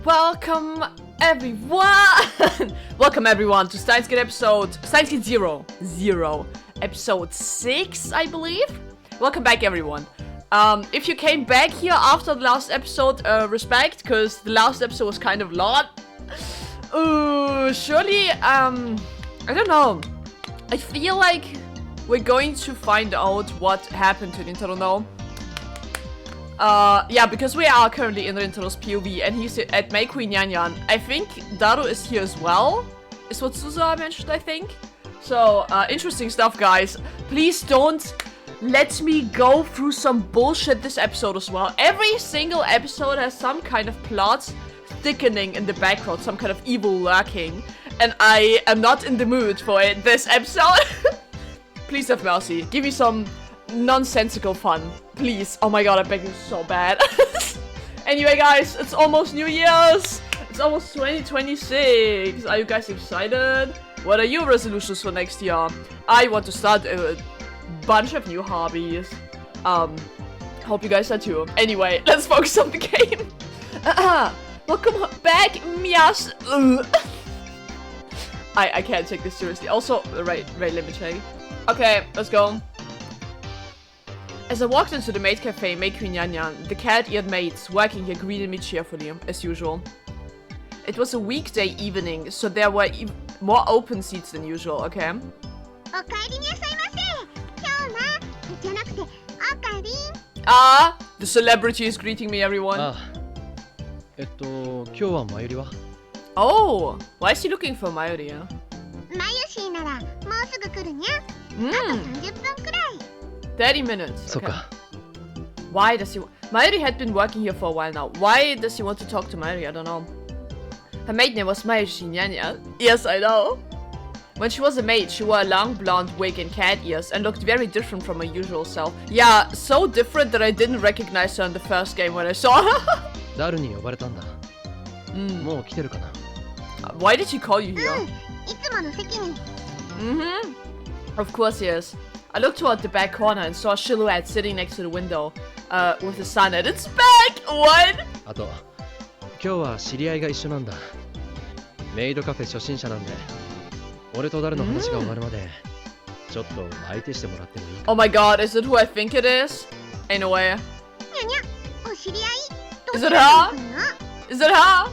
Welcome everyone! Welcome everyone to Steins episode 0, episode 6, I believe. Welcome back everyone. If you came back here after the last episode, respect, because the last episode was kind of long. Surely, I don't know. I feel like we're going to find out what happened to Nintendo now. Yeah, because we are currently in Rintaro's POV and he's at May Queen Yanyan. I think Daru is here as well, is what Suza mentioned, I think. So, interesting stuff, guys. Please don't let me go through some bullshit this episode as well. Every single episode has some kind of plot thickening in the background, some kind of evil lurking. And I am not in the mood for it this episode. Please have mercy. Give me some nonsensical fun. Please. Oh my god, I beg you so bad. Anyway, guys, it's almost New Year's. It's almost 2026. Are you guys excited? What are your resolutions for next year? I want to start a bunch of new hobbies. Hope you guys are too. Anyway, let's focus on the game. Welcome back, Mias. I can't take this seriously. Also, right, let me check. Okay, let's go. As I walked into the maid cafe, May Queen Yanyan, the cat-eared maids working here greeted me cheerfully, as usual. It was a weekday evening, so there were more open seats than usual, okay? Ah, the celebrity is greeting me, everyone. Oh, why is he looking for Mayuri? 30 minutes. Okay. Why does he... Mayuri had been working here for a while now. Why does he want to talk to Mayuri? I don't know. Her maid name was Mayuri Nyanya. Yes, I know. When she was a maid, she wore a long blonde wig and cat ears and looked very different from her usual self. Yeah, so different that I didn't recognize her in the first game when I saw her. Why did she call you here? Of course he is. I looked toward the back corner and saw a silhouette sitting next to the window, with the sun at its back. What? Oh my god, is it who I think it is? Ain't no way. Is it her? Is it her?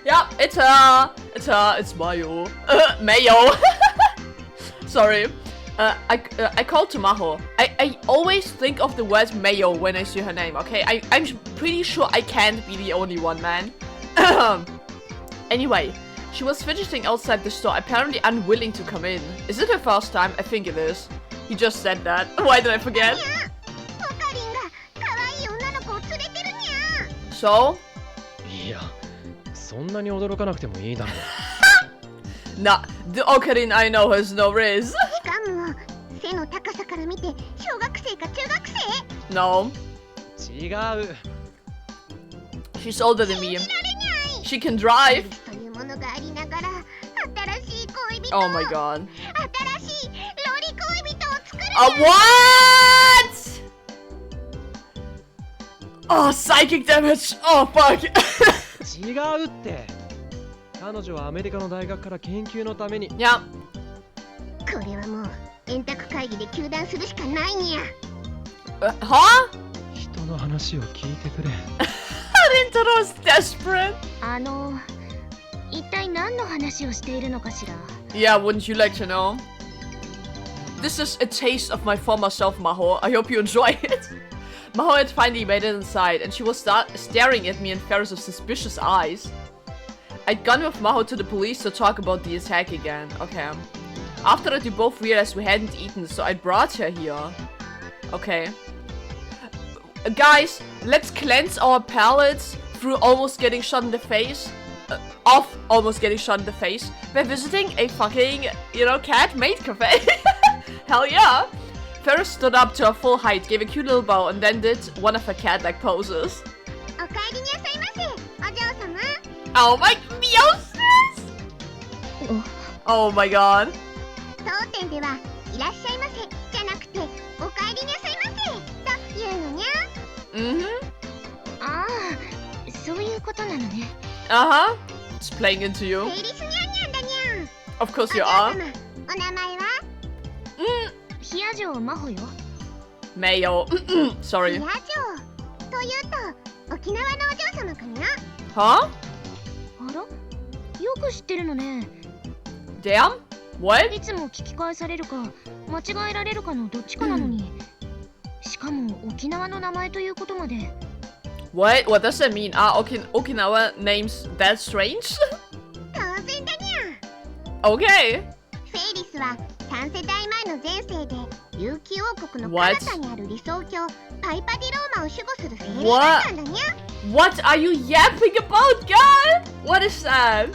Yeah, it's her. It's Mayo. Mayo. Sorry. I called to Maho. I always think of the word Mayo when I see her name, okay? I'm pretty sure I can't be the only one, man. Anyway, she was fidgeting outside the store, apparently unwilling to come in. Is it her first time? I think it is. He just said that. Why did I forget? So? Nah, the Ocarina I know has no riz. No. She's older than me. She can drive. Oh my god. What? Oh, psychic damage. Oh fuck. Yeah. Huh? Rintaro is desperate. Yeah, wouldn't you like to know? This is a taste of my former self, Maho. I hope you enjoy it. Maho had finally made it inside, and she was staring at me in pairs of suspicious eyes. I'd gone with Maho to the police to talk about the attack again. Okay. After that, we both realized we hadn't eaten, so I brought her here. Okay. Guys, let's cleanse our palates through almost getting shot in the face. Almost getting shot in the face by visiting a fucking, cat maid cafe. Hell yeah. Ferris stood up to her full height, gave a cute little bow, and then did one of her cat-like poses. Oh my meowsis! Oh my god. Uh-huh. It's playing into you. Of course you are. Mayo. Sorry. Huh? Damn? What? What? What does that mean? Are Okinawa names that strange? Okay. What? What are you yapping about, girl? What is that?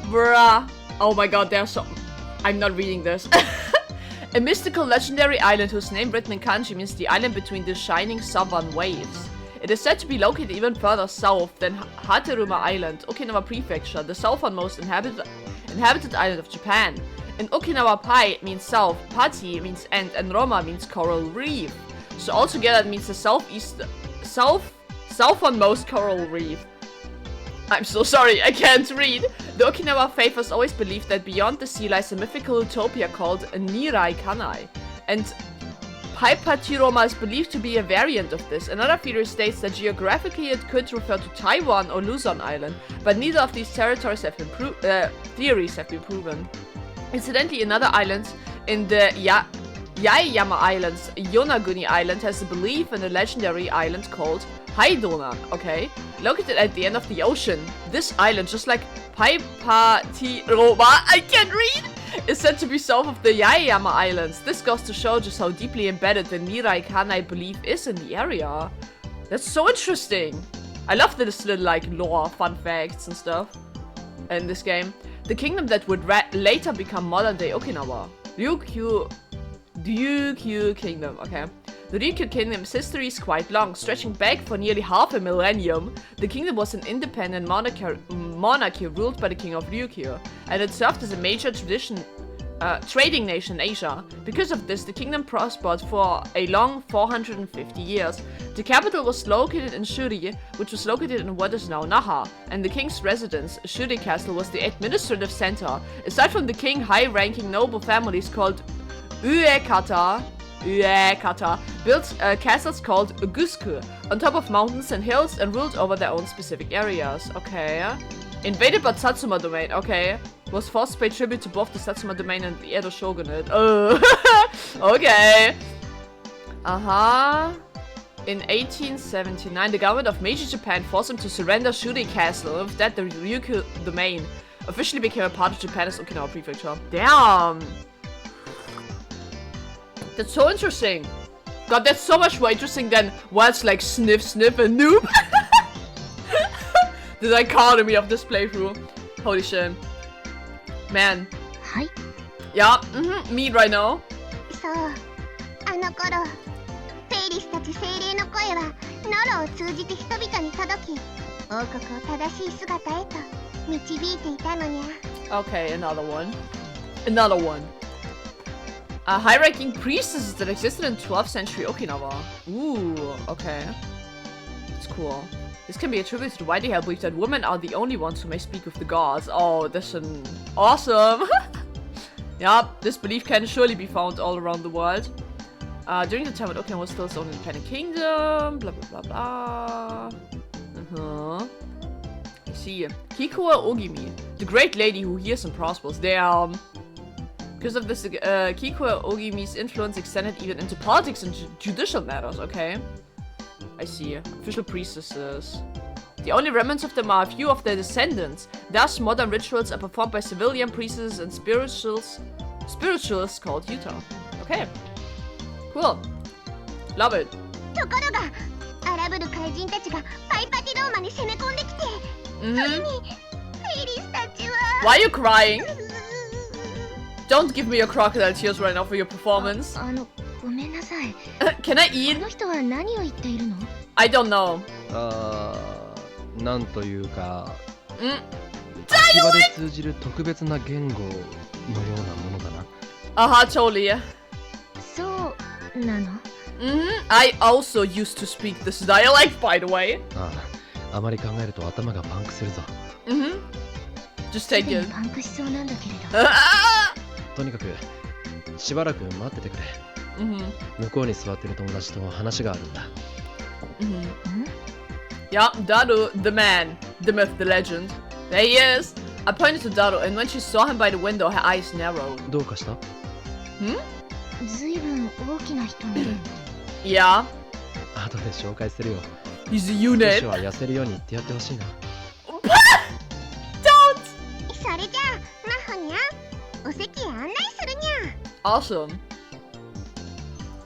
Bruh. Oh my god, there's so... I'm not reading this. A mystical legendary island whose name written in kanji means the island between the shining southern waves. It is said to be located even further south than Hateruma Island, Okinawa Prefecture, the southernmost inhabited island of Japan. In Okinawa, Pai means south, Pati means end, and Roma means coral reef. So altogether it means the southernmost coral reef. I'm so sorry, I can't read. The Okinawa faith has always believed that beyond the sea lies a mythical utopia called Nirai Kanai. And Paipatiroma is believed to be a variant of this. Another theory states that geographically it could refer to Taiwan or Luzon Island, but neither of these theories have been proven. Incidentally, another island in the Yaeyama Islands, Yonaguni Island, has a belief in a legendary island called Haidona, okay? Located at the end of the ocean. This island, just like Paipatiroma, I can't read, is said to be south of the Yaeyama Islands. This goes to show just how deeply embedded the Nirai Kanai belief is in the area. That's so interesting. I love this little like lore, fun facts and stuff in this game. The kingdom that would later become modern-day Okinawa. Ryukyu Kingdom, okay. The Ryukyu Kingdom's history is quite long, stretching back for nearly half a millennium. The kingdom was an independent monarchy ruled by the king of Ryukyu, and it served as a major trading nation in Asia. Because of this, the kingdom prospered for a long 450 years. The capital was located in Shuri, which was located in what is now Naha, and the king's residence, Shuri Castle, was the administrative center. Aside from the king, high-ranking noble families called Uekata built castles called Gusku on top of mountains and hills and ruled over their own specific areas. Okay. Invaded by Satsuma domain. Okay. Was forced to pay tribute to both the Satsuma domain and the Edo shogunate. Okay. In 1879, the government of Meiji Japan forced him to surrender Shuri Castle. With that, the Ryukyu domain officially became a part of Japan as Okinawa Prefecture. Damn! That's so interesting. God, that's so much more interesting than what's like sniff, sniff, and noob. The dichotomy of this playthrough. Holy shit. Man. Hi. Yeah, me right now. So, あの頃、ペイリスたち精霊の声はノロを通じて人々に届き、王国を正しい姿へと導いていたのにゃ。Okay, another one. Another one. High-ranking priestesses that existed in 12th century Okinawa. Ooh, okay. It's cool. This can be attributed to the widely held belief that women are the only ones who may speak with the gods. Oh, that's an awesome. Yeah, this belief can surely be found all around the world. During the time when Okinawa was still its own independent kingdom, blah blah blah blah. I see. Kikuo Ogimi, the great lady who hears and prospers. Damn. Because of this, Kikuo Ogimi's influence extended even into politics and judicial matters, okay? I see. Official priestesses. The only remnants of them are a few of their descendants. Thus, modern rituals are performed by civilian priestesses and spiritualists called Yuta. Okay. Cool. Love it. Why are you crying? Don't give me your crocodile tears right now for your performance. Can I eat? I don't know. なんというか、秋葉で通じる特別な言語のようなものだな。Totally. そうなの? I also used to speak this dialect, by the way. あまり考えると頭がパンクするぞ。Mm-hmm. Just take すで it. にパンクしそうなんだけれど。とにかくしばらく待っててくれ。 Mm-hmm. 向こうに座ってる友達と話があるんだ。 Mm-hmm. Yeah, Daru, the man, the myth, the legend. There he is. I pointed to Daru, and when she saw him by the window, her eyes narrowed. どうかした？ ずいぶん大きな人ね。Yeah, 後で紹介するよ。 he's a 少 unit. しは痩せるように言ってやってほしいな。 Don't! それじゃあ、マホニャン、お席へ案内するにゃ。 Awesome.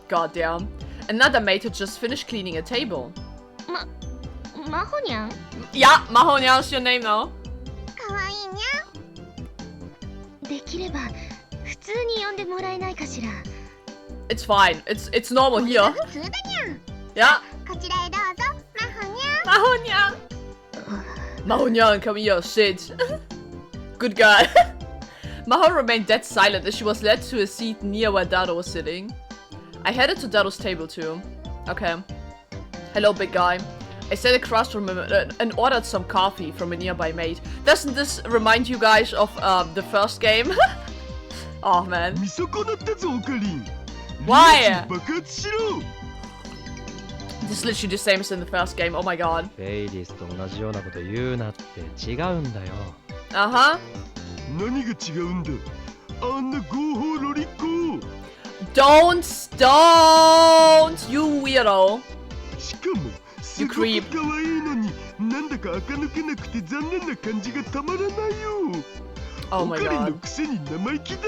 Goddamn. Another mate had just finished cleaning a table. マホニャン Yeah, Mahonya's your name now. かわいいにゃ。できれば、普通に呼んでもらえないかしら。 It's fine. It's normal here. 普通だにゃ。 Yeah. こちらへどうぞ、マホニャン。 Mahonyan. Mahonyan, come here, sit. Good guy. Mahon remained dead silent as she was led to a seat near where Dado was sitting. I headed to Dado's table too. Okay. Hello, big guy. I sat across from him and ordered some coffee from a nearby mate. Doesn't this remind you guys of the first game? Oh man. 見損なったぞオカリン。 Why? 爆発しろ。 This is literally the same as in the first game. Oh my god. フェイリスと同じようなこと言うなって違うんだよ。 Uh-huh. 何が違うんだ。あんな合法ロリコ。 Don't! You weirdo. しかもすごく可愛いのに、なんだか垢抜けなくて残念な感じがたまらないよ。 Oh オ my カリンの god. くせに生意気だ。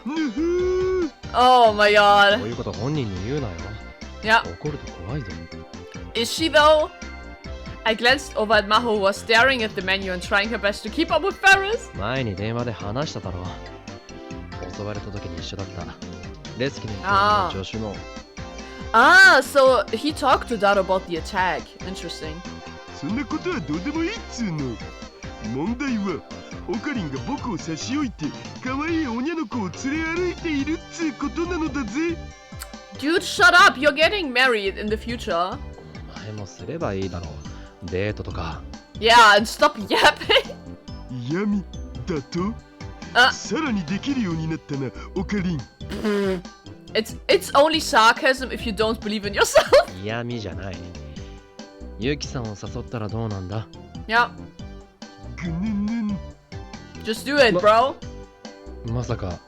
ぬふー。 Oh my こ god. ういうこと本人に言うなよ。 Yeah. 怒ると怖いぞ。 Is she though? I glanced over at Maho, who was staring at the menu and trying her best to keep up with Ferris. 前に電話で話しただろ。襲われた時に一緒だった。レスキの助手の。 Ah, so he talked to Dado about the attack. Interesting. そんなことはどうでもいいっつうの。問題はオカリンが僕を差し置いて可愛い女の子を連れ歩いているっつうことなのだぜ。 Dude, shut up! You're getting married in the future. お前もすればいいだろう。デートとか。 Yeah, and stop yapping. 嫌味だとあさらにできるようになったな、オカリン。It's only sarcasm if you don't believe in yourself. 嫌味じゃない。ユキさんを誘ったらどうなんだ？ Yeah, ぐぬぬん。 just do it, bro. まさか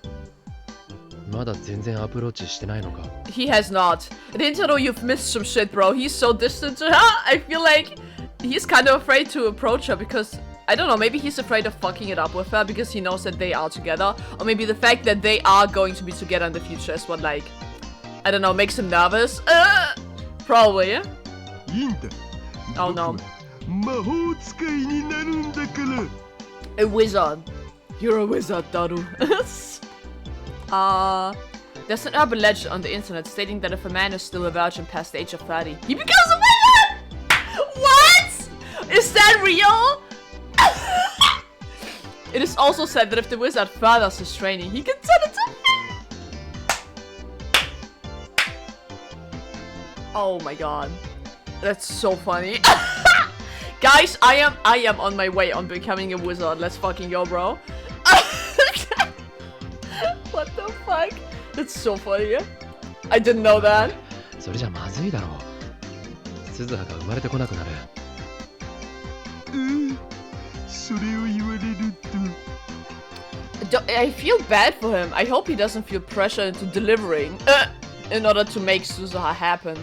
まだ全然アプローチしてないのか？ He has not. Rintaro, you've missed some shit, bro. He's so distant to her. I feel like he's kind of afraid to approach her because, I don't know, maybe he's afraid of fucking it up with her because he knows that they are together. Or maybe the fact that they are going to be together in the future is what, like, I don't know, makes him nervous. Probably, yeah? いいんだ。 Oh no. 魔法使いになるんだから。 A wizard. You're a wizard, Daru. There's an urban legend on the internet stating that if a man is still a virgin past the age of 30, he becomes a wizard! What? Is that real? It is also said that if the wizard furthers his training, he can turn into... Oh my god. That's so funny. Guys, I am on my way on becoming a wizard. Let's fucking go, bro. What the fuck? That's so funny. I didn't know that. それじゃまずいだろう。鈴葉が生まれてこなくなる。それを言われると。I feel bad for him. I hope he doesn't feel pressure into delivering in order to make Suzuha happen.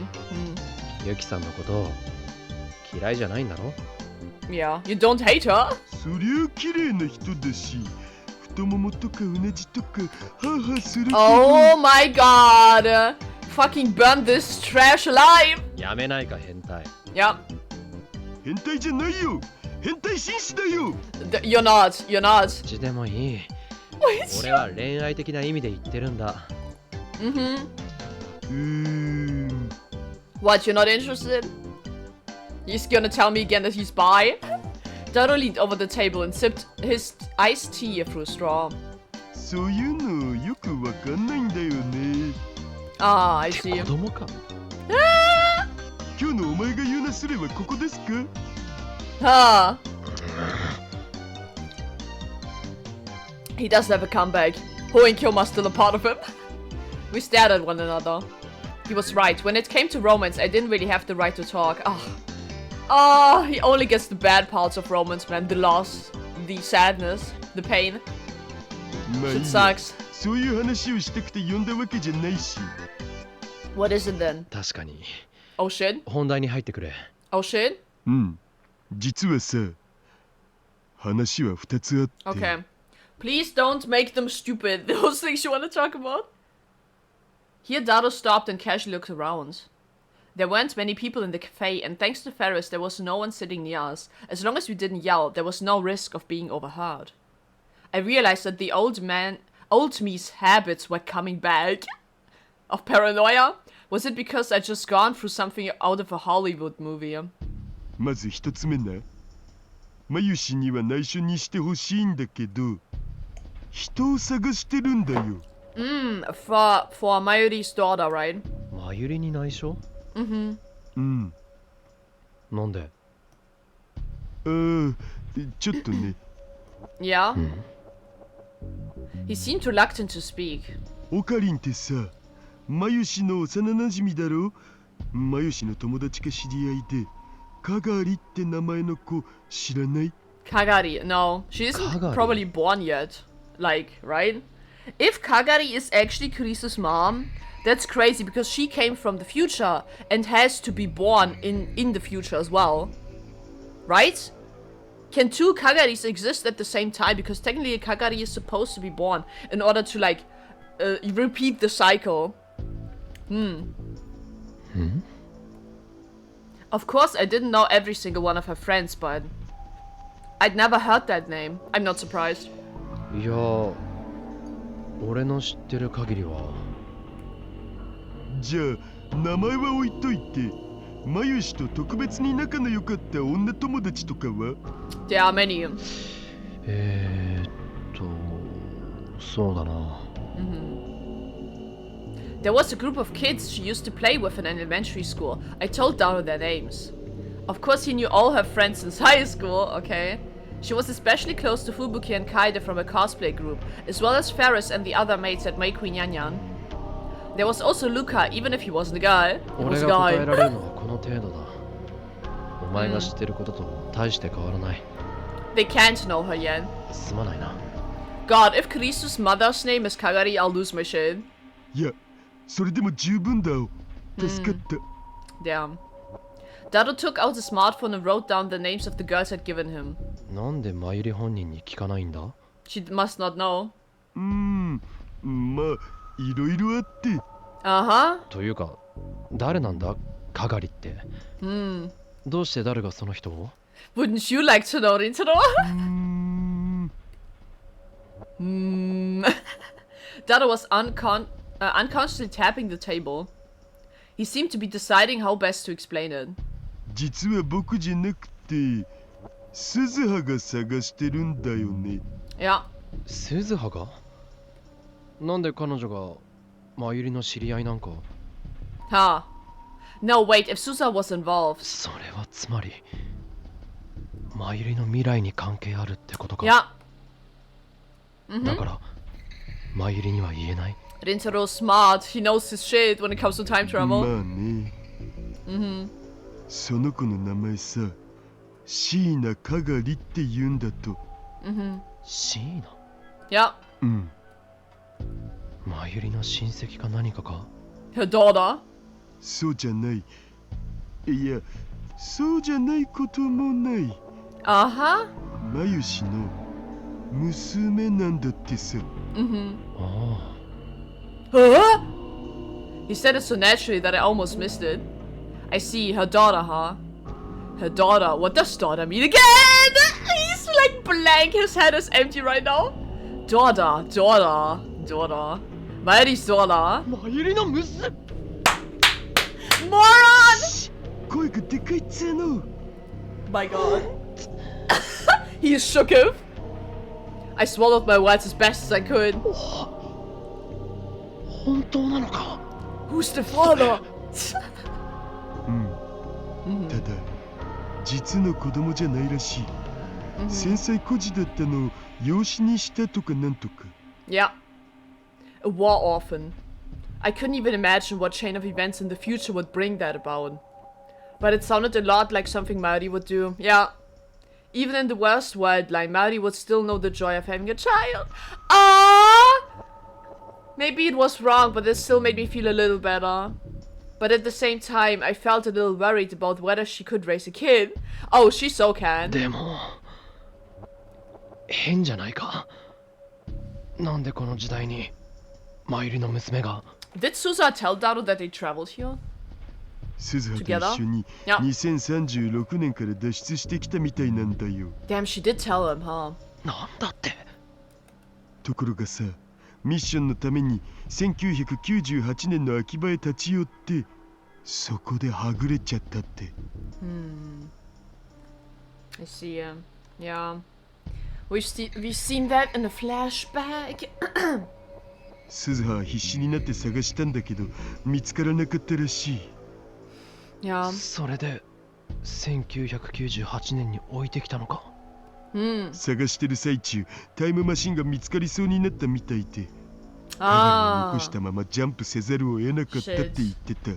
ユキさんのこと嫌いじゃないんだろ？ Yeah, you don't hate her? そりゃ綺麗な人だし、太ももとかうなじとかハーハーするけど。 Oh my god! Fucking burn this trash alive! やめないか変態。 Yeah. 変態じゃないよ。変態紳士だよ。You're not. You're not. どっちでもいい。 Wait, 俺は恋愛的な意味で言ってるんだ。What, you're not interested? He's gonna tell me again that he's bi? Dado leaned over the table and sipped his iced tea through a straw. そういうのよくわかんないんだよね。Ah, I see. 子供か。今日のお前が言うなすれはここですか？はあ。He does have a comeback. Ho and Kyoma still a part of him. We stared at one another. He was right. When it came to romance, I didn't really have the right to talk. He only gets the bad parts of romance, man. The loss, the sadness, the pain. Shit sucks. そういう話をしたくて呼んだわけじゃないし。What is it then? 確かに。Oh shit? 本題に入ってくれ。Oh shit? うん。実はさ、話は2つあって。Okay. Please don't make them stupid. Those things you want to talk about? Here Dado stopped and casually looked around. There weren't many people in the cafe, and thanks to Ferris, there was no one sitting near us. As long as we didn't yell, there was no risk of being overheard. I realized that the old me's habits were coming back. Of paranoia? Was it because I'd just gone through something out of a Hollywood movie? まず1つ目な。マユシには内緒にしてほしいんだけど、人を探してるんだよ。For Mayuri's daughter, right? マユリに内緒？うん。なんで？ちょっとね。Yeah? He seemed reluctant to speak. オカリンってさ、マユシの幼馴染だろ？マユシの友達か知り合いで、カガリって名前の子知らない？ Kagari, no. She isn't probably born yet. Like, right? If Kagari is actually Kurisa's mom, that's crazy because she came from the future and has to be born in the future as well. Right? Can two Kagaris exist at the same time? Because technically a Kagari is supposed to be born in order to, like, repeat the cycle. Of course, I didn't know every single one of her friends, but I'd never heard that name. I'm not surprised. いや、俺の知ってる限りは。じゃあ名前は置いといて、マユシと特別に仲の良かった女友達とかは？ There are many. そうだな。There was a group of kids she used to play with in elementary school. I told Daro their names. Of course, he knew all her friends since high school, okay? She was especially close to Fubuki and Kaide from a cosplay group, as well as Ferris and the other mates at Meikui Nyanyan. There was also Luca, even if he wasn't a guy. He was a guy. 俺が答えられるのはこの程度だ。お前が知ってることと大して変わらない。They can't know her yet. すまないな。God, if Kurisu's mother's name is Kagari, I'll lose my shit. いや、それでも十分だよ。助かった。Damn. Dado took out his smartphone and wrote down the names of the girls I'd given him. なんでマユリ本人に聞かないんだ？ She must not know. まあ、いろいろあって。Uh-huh. というか、誰なんだ？カガリって。どうして誰がその人を？ Wouldn't you like to know, Rintaro? Dado was unconsciously tapping the table. He seemed to be deciding how best to explain it. 実は僕じゃなくて、鈴葉が探してるんだよね。Yeah. 鈴葉が？なんで彼女がマユリの知り合いなんか？ Huh. No, wait, if Susa was involved. それはつまり、マユリの未来に関係あるってことか。Yeah. だから、マユリには言えない。Rintaro's smart. He knows his shit when it comes to time travel. まあね。その子の名前さ、椎名カガリって言うんだと。椎名？ Yeah. マユリの親戚か何かか？ Her daughter. そうじゃない。いや、そうじゃないこともない。Uh-huh. マユシの娘なんだってさ。ああ。Huh? He said it so naturally that I almost missed it. I see, her daughter, huh? Her daughter. What does daughter mean again? He's like blank. His head is empty right now. Daughter. Mayuri's daughter. マユリの娘。Moron! 声がでかいっつーの。My god. He is shooketh. I swallowed my words as best as I could. 本当なのか？ Who's the father? ただ、実の子供じゃないらしい。繊細孤児だったのを養子にしたとかなんとか。 Yeah. A war orphan. I couldn't even imagine what chain of events in the future would bring that about. But it sounded a lot like something Maori would do. Yeah. Even in the worst wildline, Maori would still know the joy of having a child. Ah! Maybe it was wrong, but it still made me feel a little better. But at the same time, I felt a little worried about whether she could raise a kid. Oh, she so can. でも変じゃないか。なんでこの時代にマユリの娘が。 Did Susa tell Daru that they traveled here? 鈴葉と一緒に2036年から脱出してきたみたいなんだよ。 Damn, she did tell him, huh? なんだって。ところがさ、ミッションのために1998年の秋葉へ立ち寄って、そこではぐれちゃったって。I see. Yeah. We've seen that in a flashback. 鈴葉は必死になって探したんだけど、見つからなかったらしい。Yeah. それで1998年に置いてきたのか。探してる最中、タイムマシンが見つかりそうになったみたいで、Ah. 残したままジャンプせざるを得なかったって言ってた。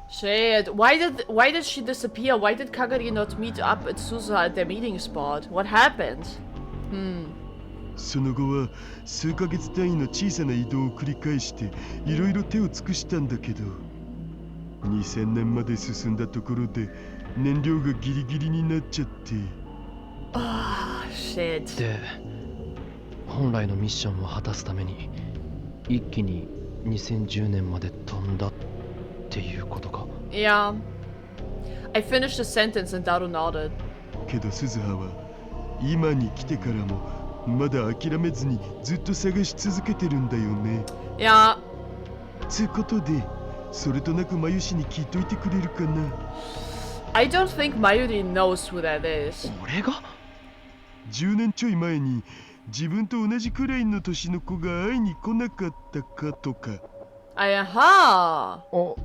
Shit. Why did she disappear? Why did Kagari not meet up at Susa at their meeting spot? What happened? その後は数ヶ月単位の小さな移動を繰り返していろいろ手を尽くしたんだけど、2000年まで進んだところで燃料がギリギリになっちゃって。Ah, shit. で本来のミッションを果たすために一気に2010年まで飛んだっていうことか。 Yeah. I finished the sentence and Daru nodded. けど鈴葉は今に来てからもまだ諦めずにずっと探し続けてるんだよね。Yeah. つうことで、それとなくマユ氏に聞いといてくれるかな。 I don't think Mayuri knows who that is. 俺が10年ちょい前に自分と同じくらいの年の子が会いに来なかったかとか。Aha. お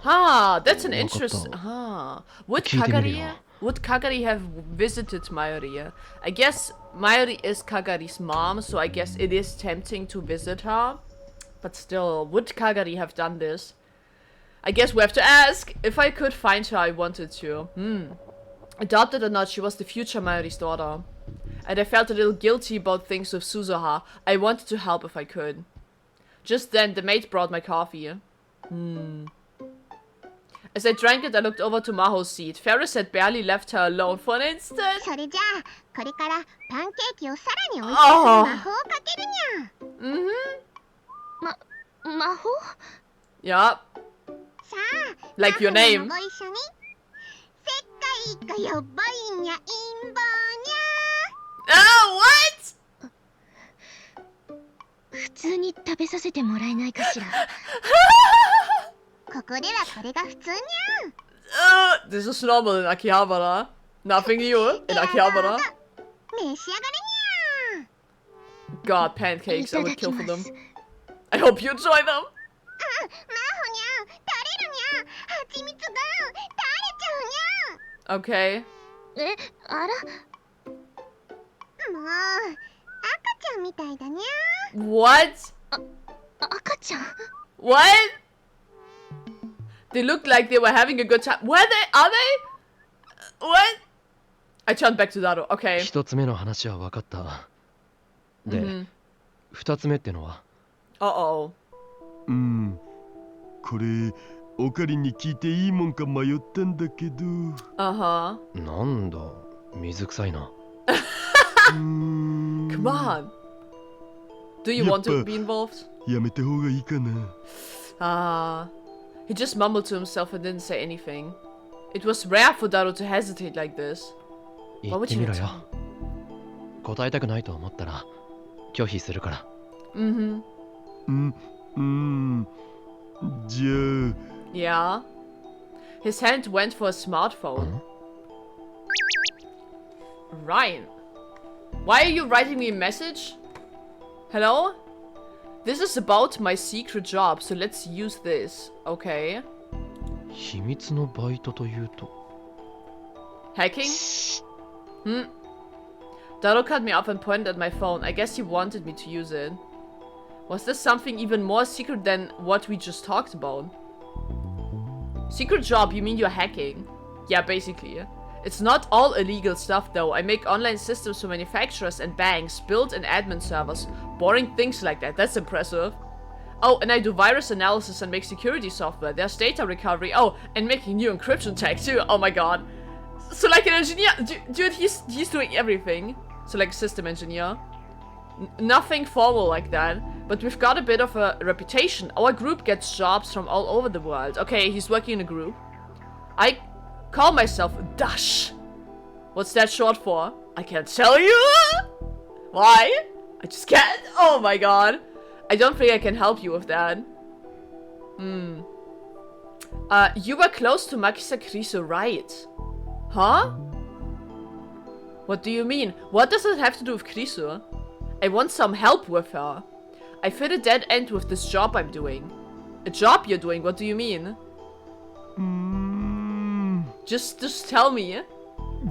Ha, that's an わかった。 interest. Ha. Would 聞いてみるよ。 Kagari have visited Mayuri? I guess Mayuri is Kagari's mom, so I guess it is tempting to visit her. But still, would Kagari have done this? I guess we have to ask. If I could find her, I wanted to. Adopted or not, she was the future Mayuri's daughter. And I felt a little guilty about things with Suzuha. I wanted to help if I could. Just then, the maid brought my coffee. As I drank it, I looked over to Maho's seat. Ferris had barely left her alone for an instant. それじゃあこれからパンケーキをさらに美味しくする魔法をかけるにゃ。魔法？ Yeah. さあ、 Like your マホ name. もご一緒に。世界がやばいにゃ陰謀にゃ。 Oh, what? 普通に食べさせてもらえないかしら。ここではこれが普通にゃ。 This is normal in Akihabara. Nothing new in Akihabara. 召し上がれにゃ。 God, pancakes, I would kill for them. I hope you enjoy them. マホにゃ、垂れるにゃ。蜂蜜が垂れちゃうにゃ。 Okay. え、あら。もう赤ちゃんみたいだにゃ。 What? 赤ちゃん？ What? They looked like they were having a good time. Were they? Are they? What? I turned back to Daru. Okay. 一つ目の話は分かった。で、二つ目ってのは Uh-oh. これオカリンに聞いていいもんか迷ったんだけど。Uh-huh. なんだ、水臭いな。Come on. Do you want to be involved? やめた方がいいかな。He just mumbled to himself and didn't say anything. It was rare for Daru to hesitate like this. 言ってみろよ。答えたくないと思ったら拒否するから。じゃあ。Yeah. His hand went for a smartphone. Ryan. Why are you writing me a message? Hello? This is about my secret job, so let's use this. Okay. 秘密のバイトというと Hacking? Daro cut me off and pointed at my phone. I guess he wanted me to use it. Was this something even more secret than what we just talked about? Secret job, you mean you're hacking? Yeah, basically. It's not all illegal stuff though. I make online systems for manufacturers and banks, build and admin servers. Boring things like that. That's impressive. Oh, and I do virus analysis and make security software. There's data recovery. Oh, and making new encryption tech too. Oh my god. So like an engineer, dude, he's doing everything. So like a system engineer. Nothing formal like that. But we've got a bit of a reputation. Our group gets jobs from all over the world. Okay, he's working in a group. I call myself Dash. What's that short for? I can't tell you. Why? I just can't. Oh my god. I don't think I can help you with that. You were close to Makisa Kriso, right? Huh? What do you mean? What does it have to do with Kriso? I want some help with her. I fit a dead end with this job I'm doing. A job you're doing? What do you mean? Just tell me.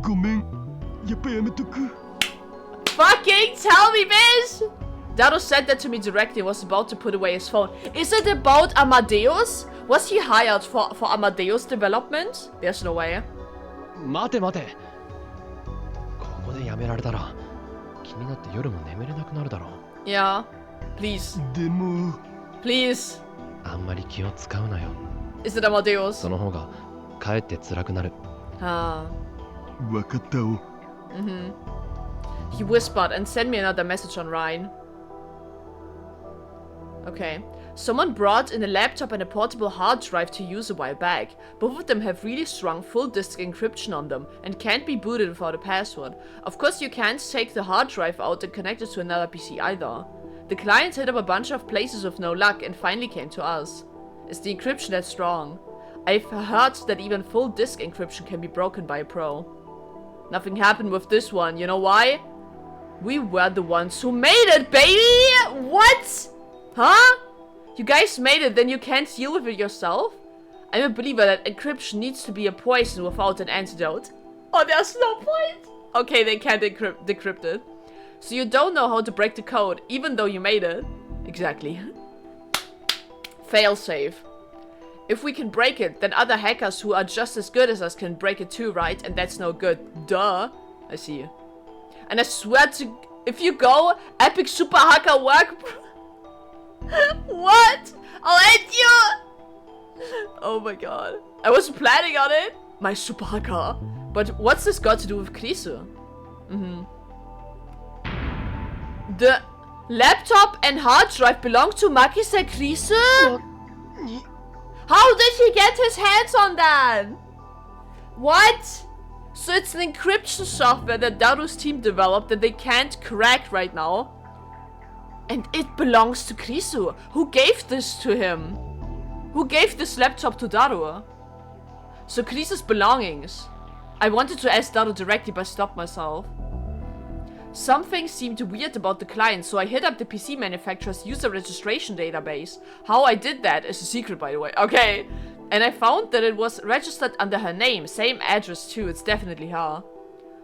ごめん。やっぱやめとく。 Fucking tell me, bitch! Daro said that to me directly and was about to put away his phone. Is it about Amadeus? Was he hired for Amadeus development? There's no way. 待て待て。ここでやめられたら気になって夜も眠れなくなるだろう。Yeah. Please. でも。Please. あんまり気を使うなよ。Is it Amadeus? その方がかえって辛くなる。Ah. わかったお。He whispered and sent me another message on Rhine. Okay. Someone brought in a laptop and a portable hard drive to use a while back. Both of them have really strong full disk encryption on them and can't be booted without a password. Of course you can't take the hard drive out and connect it to another PC either. The client hit up a bunch of places with no luck and finally came to us. Is the encryption that strong? I've heard that even full disk encryption can be broken by a pro. Nothing happened with this one, you know why? We were the ones who made it, baby! What? Huh? You guys made it, then you can't deal with it yourself? I'm a believer that encryption needs to be a poison without an antidote. Oh, there's no point! Okay, they can't decrypt it. So you don't know how to break the code, even though you made it. Exactly. Failsafe. If we can break it, then other hackers who are just as good as us can break it too, right? And that's no good. Duh. I see. And I swear to... If you go, epic super hacker work... What? I'll end you! Oh my god. I wasn't planning on it. My super hacker. But what's this got to do with Kriso? The laptop and hard drive belong to Makisa Kriso? How did he get his hands on that? What? So it's an encryption software that Daru's team developed that they can't crack right now. And it belongs to Kriso. Who gave this to him? Who gave this laptop to Daru? So Kriso's belongings. I wanted to ask Daru directly but stopped myself. Something seemed weird about the client, so I hit up the PC manufacturer's user registration database. How I did that is a secret, by the way. Okay. And I found that it was registered under her name. Same address too, it's definitely her.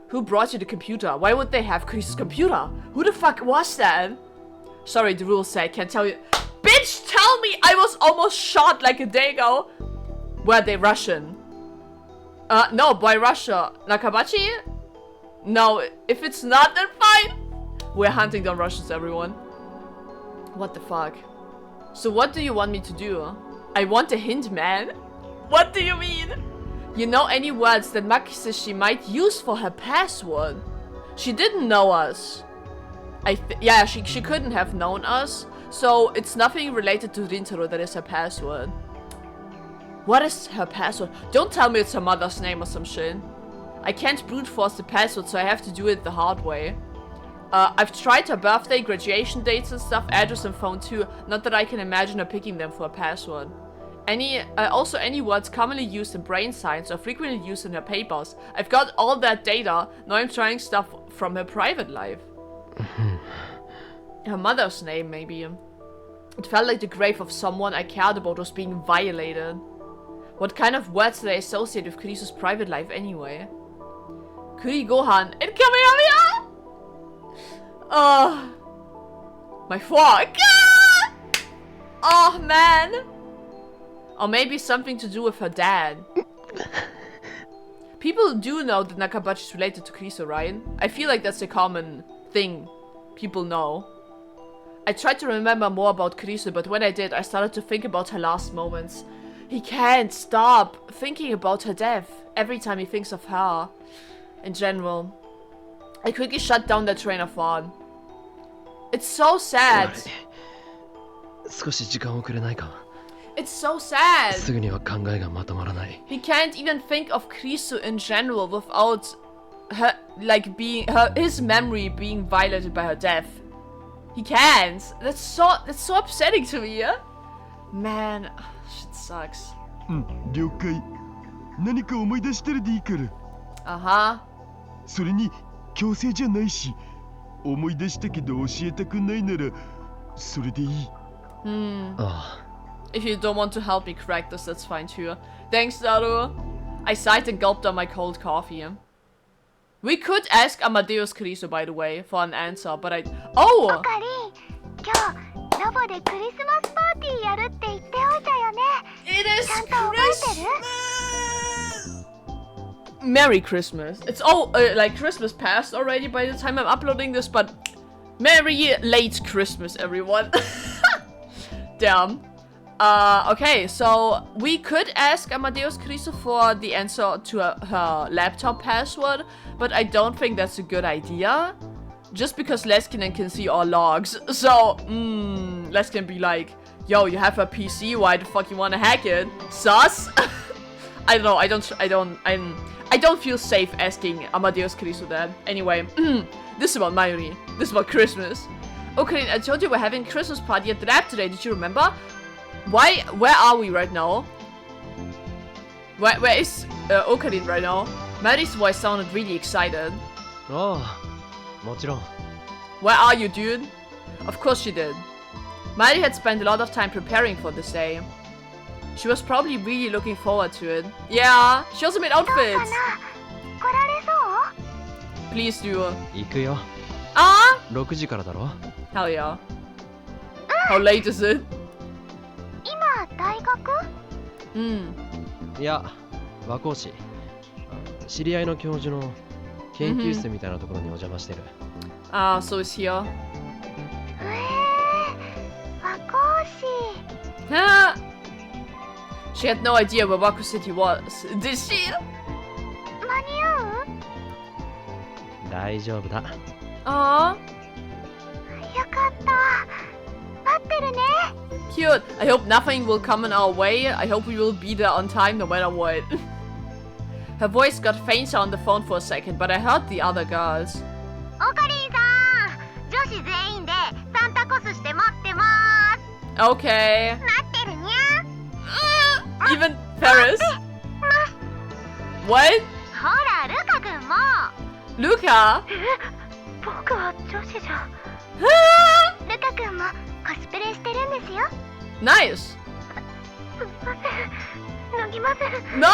Who brought you the computer? Why would they have Kriso's computer? Who the fuck was that? Sorry, the rules say I can't tell you. Bitch, tell me! I was almost shot like a day ago. Were they Russian? No, by Russia. Nakabachi? No, if it's not, then fine. We're hunting down Russians, everyone. What the fuck? So what do you want me to do? I want a hint, man. What do you mean? You know any words that Maki says she might use for her password? She didn't know us. Yeah, she couldn't have known us. So it's nothing related to Rintaro that is her password. What is her password? Don't tell me it's her mother's name or some shit. I can't brute force the password, so I have to do it the hard way. I've tried her birthday, graduation dates and stuff, address and phone too. Not that I can imagine her picking them for a password. Also any words commonly used in brain science or frequently used in her papers. I've got all that data. Now I'm trying stuff from her private life. Her mother's name, maybe. It felt like the grave of someone I cared about was being violated. What kind of words did I associate with Kriso's private life anyway? Kuri Gohan and Kamehameha! Oh. My fork! Ah! Oh, man! Or maybe something to do with her dad. People do know that Nakabachi is related to Kriso, right? I feel like that's a common thing people know. I tried to remember more about Kriso, but when I did, I started to think about her last moments. He can't stop thinking about her death every time he thinks of her. In general. I quickly shut down that train of thought. It's so sad. 少し時間遅れないか。 It's so sad. すぐには考えがまとまらない。 He can't even think of Kriso in general without her, like, his memory being violated by her death. He can't. That's so upsetting to me, yeah? Man, shit sucks. 了解。何か思い出したらでいいから。Uh-huh. それに強制じゃないし、思い出したけど教えたくないならそれでいい。ああ。 If you don't want to help me correct this, that's fine too. Thanks, Daru. I sighed and gulped on my cold coffee. We could ask Amadeus Kriso, by the way, for an answer, but I... Oh! おかりん、今日ラボでクリスマスパーティーやるって言っておいたよね。 It is ちゃんと覚えてる？ Christmas! Merry Christmas. It's like Christmas passed already by the time I'm uploading this, but Merry late Christmas, everyone. Damn. Okay, so we could ask Amadeus Kriso for the answer to her laptop password, but I don't think that's a good idea. Just because Leskinen can see our logs. So, Leskinen be like, yo, you have a PC, why the fuck you wanna hack it? Sus? I don't know, I don't feel safe asking Amadeus Kriso that. Anyway, this is about Mayuri. This is about Christmas. Okay, I told you we're having a Christmas party at the lab today, did you remember? Where are we right now? Where is Okarin right now? Maddie's voice sounded really excited. Oh, もちろん。 Where are you, dude? Of course she did. Maddie had spent a lot of time preparing for this day. She was probably really looking forward to it. Yeah, she also made どうか outfits. な？来られそう？ Please do. 行くよ。 Ah? 6時からだろ。 Hell yeah. How late is it? 今大学？いや、和光市。知り合いの教授の研究室みたいなところにお邪魔してる。Ah, so it's here. 和光市。Ah. She had no idea where Waku City was. Did she? 間に合う？大丈夫だ。 Aww. よかった。待ってるね。 Cute. I hope nothing will come in our way. I hope we will be there on time no matter what. Her voice got fainter on the phone for a second, but I heard the other girls. オカリンさん、女子全員でサンタコスして待ってまーす。 Okay. 待ってるにゃ。 Even Paris? What? ほら、ルカ君も。 Luca? 僕は女子じゃ。ルカ君もコスプレしてるんですよ。 Nice. すみません。脱ぎます。 No!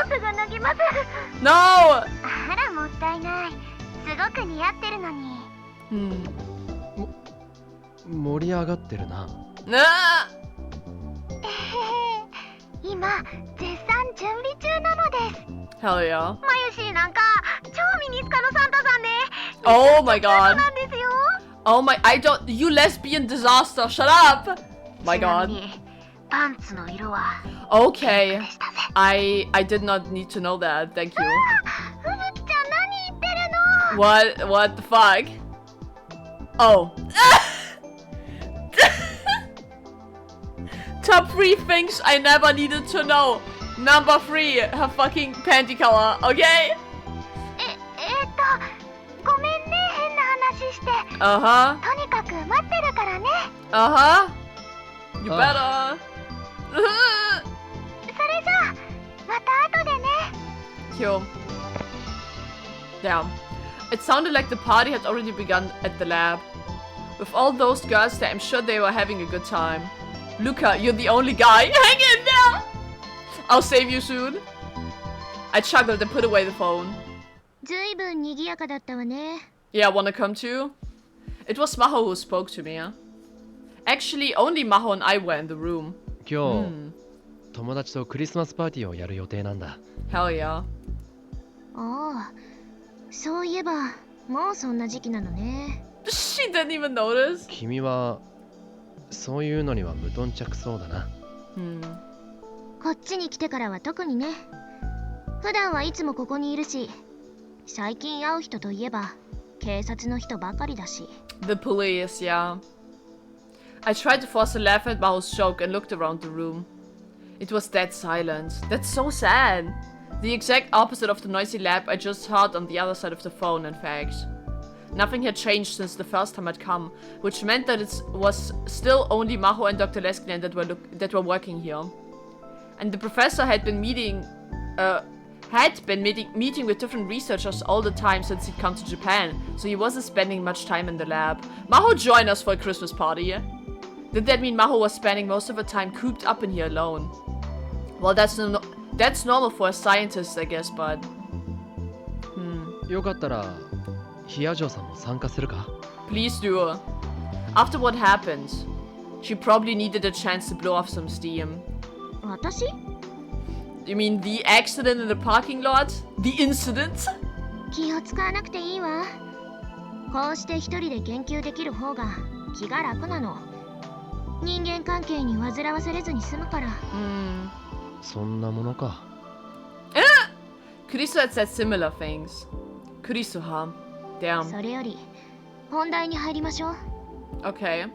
すぐ脱ぎます。 No! あら、もったいない。すごく似合ってるのに。盛り上がってるな。Nah. 今、絶賛準備中なのです。 Hell yeah. マユシーなんか、超ミニスカのサンタさんで。 Oh my god. なんですよ。 Oh my, you lesbian disaster, shut up! My ちな god. みにパンツの色は Okay. でしたぜ。 I did not need to know that, thank you. ふぶきちゃん何言ってるの？ What the fuck? Oh. Top 3 things I never needed to know. Number 3, her fucking panty color, okay? ごめんね、変な話して。 Uh-huh. とにかく待ってるからね。 Uh-huh. You better. それじゃあ、また後でね。Yo. Damn. It sounded like the party had already begun at the lab. With all those girls there, I'm sure they were having a good time. Luca, you're the only guy. Hang in there! I'll save you soon. I chuckled and put away the phone. ずいぶん賑やかだったわね。 Yeah, wanna come too? It was Maho who spoke to me. Actually, only Maho and I were in the room. 今日、友達とクリスマスパーティーをやる予定なんだ。 Hell yeah. ああ、そういえばもうそんな時期なのね。 She didn't even notice. 君はそういうのには無頓着そうだな。こっちに来てからは特にね。普段はいつもここにいるし、最近会う人といえば警察の人ばかりだし。 The police, yeah. I tried to force a laugh at Maho's joke and looked around the room. It was dead silent. That's so sad. The exact opposite of the noisy lab I just heard on the other side of the phone, in fact. Nothing had changed since the first time I'd come, which meant that it was still only Maho and Dr. Leskinen that were working here. And the professor had been meeting with different researchers all the time since he'd come to Japan, so he wasn't spending much time in the lab. Maho joined us for a Christmas party. Did that mean Maho was spending most of her time cooped up in here alone? Well, that's normal for a scientist, I guess, but... よかったら、ヒアジョさんも参加するか？ Please do. After what happened, she probably needed a chance to blow off some steam. 私？ You mean the accident in the parking lot? The incident? 気を使わなくていいわ。こうして一人で研究できる方が気が楽なの。人間関係に煩わされずに済むから。そんなものか。Kurisu had said similar things. Kurisu, huh? Damn. それより本題に入りましょう。 Okay.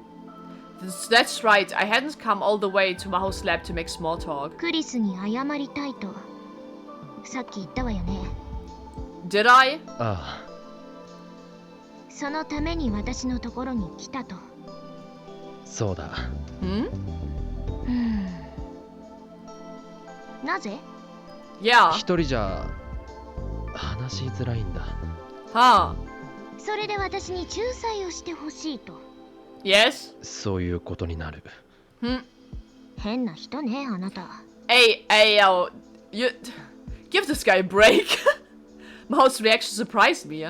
That's right. I hadn't come all the way to Maho's lab to make small talk. クリスに謝りたいとさっき言ったわよね。 Did I? ああ、そのために私のところに来たと。そうだ。なぜ？ Yeah. 一人じゃ話しづらいんだ。Huh. それで私に仲裁をしてほしいと。 Yes? そういうことになる。変な人ね、あなた。 Hey, yo. You... Give this guy a break. Maho's reaction surprised me.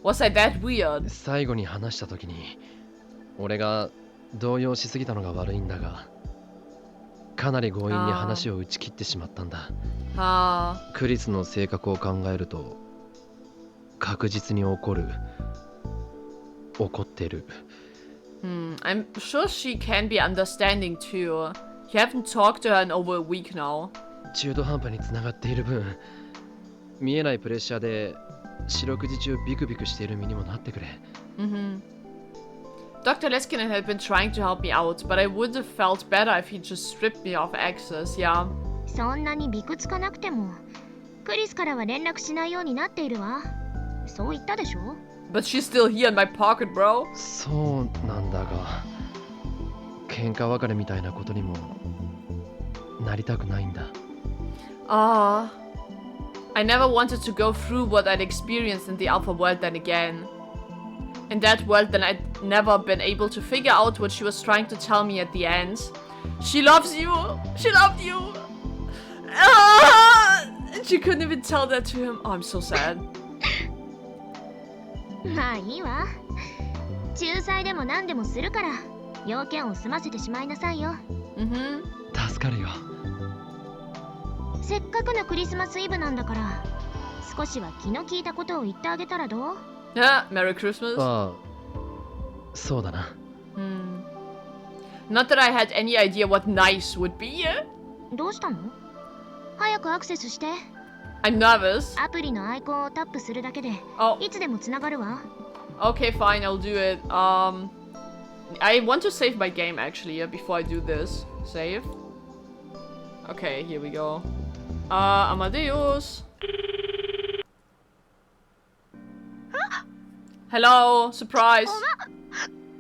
Was I that weird? 最後に話した時に、俺が動揺しすぎたのが悪いんだが、かなり強引に話を打ち切ってしまったんだ。クリスの性格を考えると、確実に怒ってる。I'm sure she can be understanding too. You haven't talked to her in over a week now. 中途半端に繋がっている分、見えないプレッシャーで四六時中ビクビクしている身にもなってくれ。Dr. Leskinen had been trying to help me out, but I would have felt better if he just stripped me of access, yeah. そんなにびくつかなくても、クリスからは連絡しないようになっているわ。そう言ったでしょ？ But she's still here in my pocket, bro. そうなんだが、喧嘩別れみたいなことにもなりたくないんだ。I never wanted to go through what I'd experienced in the Alpha world then again. In that world, then I'd never been able to figure out what she was trying to tell me at the end. She loves you! She loved you! And she couldn't even tell that to him. Oh, I'm so sad. まあいいわ。仲裁でも何でもするから、要件を済ませてしまいなさいよ。助かるよ。せっかくのクリスマスイブなんだから、少しは気の利いたことを言ってあげたらどう？ Yeah, Merry Christmas. ああ、そうだな。Not that I had any idea what nice would be. どうしたの？早くアクセスして。I'm nervous. アプリのアイコンをタップするだけで、いつでもつながるわ。Okay, fine, I'll do it. I want to save my game actually before I do this. Save. Okay, here we go. Amadeus. Hello, surprise.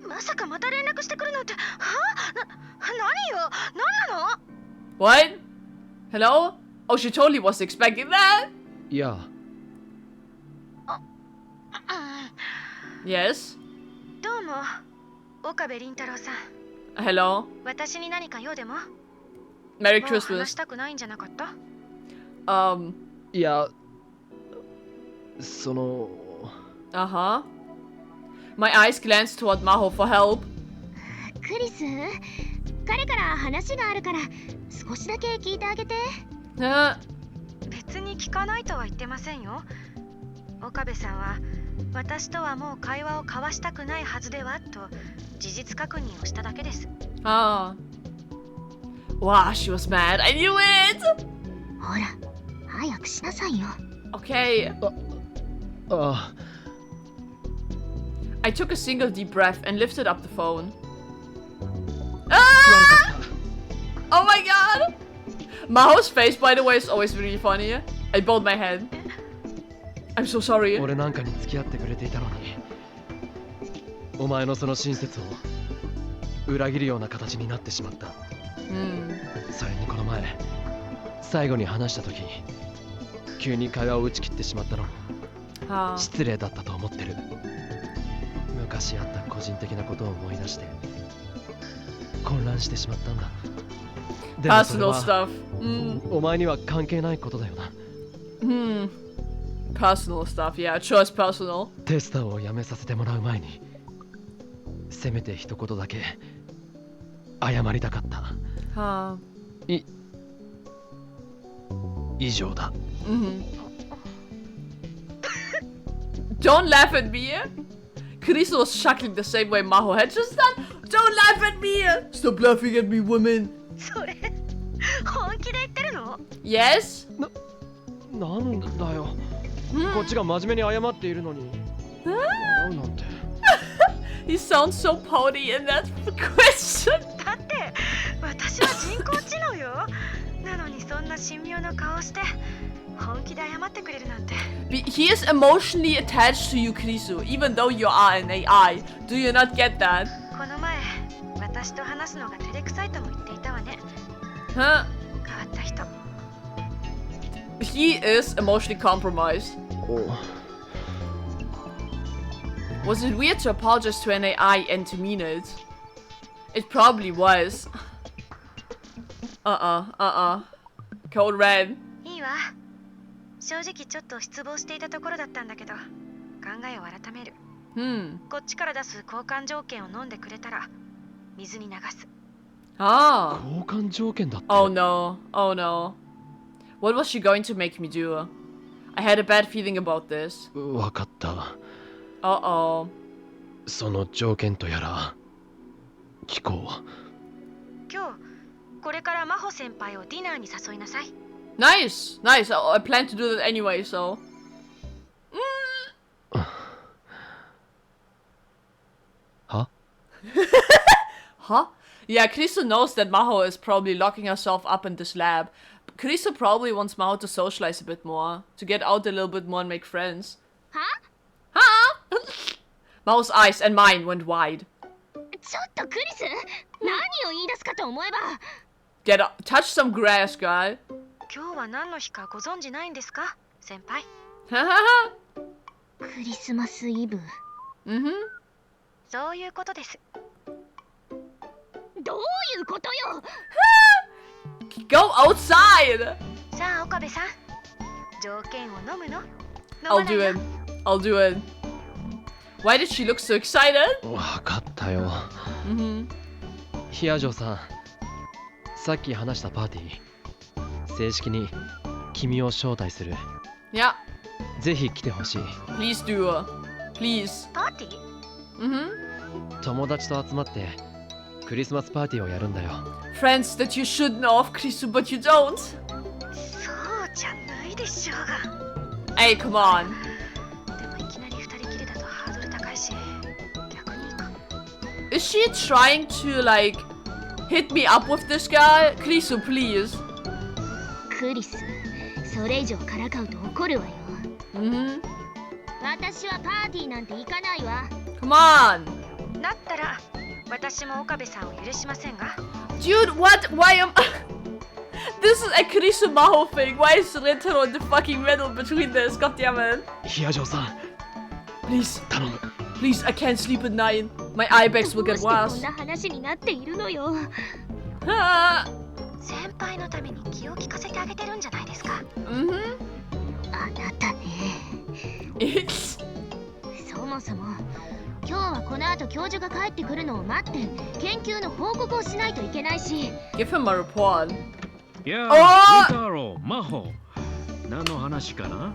まさかまた連絡してくるなんて。は？何よ？何なの？ What? Hello? Oh, she totally was expecting that. いや。Yes. どうも、岡部倫太郎さん。Hello. 私に何か用でも？ Merry もう話し Christmas. たくないんじゃなかった？いや、その Uh-huh. My eyes glanced toward Maho for help. クリス、彼から話があるから少しだけ聞いてあげて。別に聞かないとは言ってませんよ。岡部さんは私とはもう会話を交わしたくないはずではと事実確認をしただけです。Ah. Wow, she was mad. I knew it! ほら、早くしなさいよ。Okay. I took a single deep breath and lifted up the phone. Ah! Oh my god! Maho's face, by the way, is always really funny. I bowed my head. I'm so sorry. 俺なんかに付き合ってくれていたのに、お前のその親切を裏切るような形になってしまった。それにこの前、最後に話した時、急に会話を打ち切ってしまったのも失礼だったと思ってる。昔あった個人的なことを思い出して混乱してしまったんだ。でもそれ Personal は stuff. お前には関係ないことだよな。Personal stuff, yeah, sure it's personal. テスターを辞めさせてもらう前に、せめて一言だけ謝りたかった。以上だ。Don't laugh at me. Kurisu was chuckling the same way Maho had just done. Don't laugh at me. Stop laughing at me, woman. それ本気で言ってるの？ Yes? なんだよ。こっちが真面目に謝っているのに。笑うなんて。He sounds so pouty in that question. だって私は人工知能よ。なのにそんな神妙な顔して本気で謝ってくれるなんて。He is emotionally attached to you, Kurisu, even though you are an AI. Do you not get that? この前私と話すのが照れくさいとも言っていたわね。Huh? 変わった人。He is emotionally compromised. Was it weird to apologize to an AI and to mean it? It probably was. Code red. いいわ。正直ちょっと失望していたところだったんだけど、考えを改める。こっちから出す交換条件を飲んでくれたら水に流す。Ah. 交換条件だって。Oh no. Oh no. What was she going to make me do? I had a bad feeling about this. わかった。Uh-oh. その条件とやら聞こう。今日これから真帆先輩をディナーに誘いなさい。Nice. Nice. I plan to do that anyway, so. Huh? Huh? Yeah, Krisu knows that Maho is probably locking herself up in this lab. Krisu probably wants Maho to socialize a bit more, to get out a little bit more and make friends. Huh? Maho's eyes and mine went wide. ちょっとクリス、何を言い出すかと思えば。Get up, touch some grass, guy. 今日は何の日かご存知ないんですか、先輩。クリスマスイブ。そういうことです。どういうことよ。Go outside. さあ岡部さん、条件を飲むの？ I'll do it. I'll do it. Why did she look so excited? わかったよ。ヒアジョさん、さっき話したパーティー、正式に君を招待する。Yeah. ぜひ来てほしい。Please do. Please. パーティー？友達と集まってクリスマスパーティーをやるんだよ。Friends that you should know of, Krisu, but you don't. そうじゃないでしょうが。Hey, come on. でもいきなり二人きりだとハードル高いし、逆にいいか。Is she trying to, like, hit me up with this guy? Krisu, please. クリス、それ以上からかうと怒るわよ。私はパーティーなんて行かないわ。Come on. だったら私も岡部さんを許しませんが。Dude, what? Why am This is a Krisu Maho thing. Why is Rentaro in the fucking middle between this? God damn it. ヒアジョさん、 Please, 頼む。 please, I can't sleep at night. My eye bags will どう get してこ worse. んな話になっているのよ。先輩のために気を利かせてあげてるんじゃないですか。あなたね。It's... そもそも今日はこの後教授が帰ってくるのを待って研究の報告をしないといけないし。 Give him a report. いや、あー太郎、真帆。何の話かな？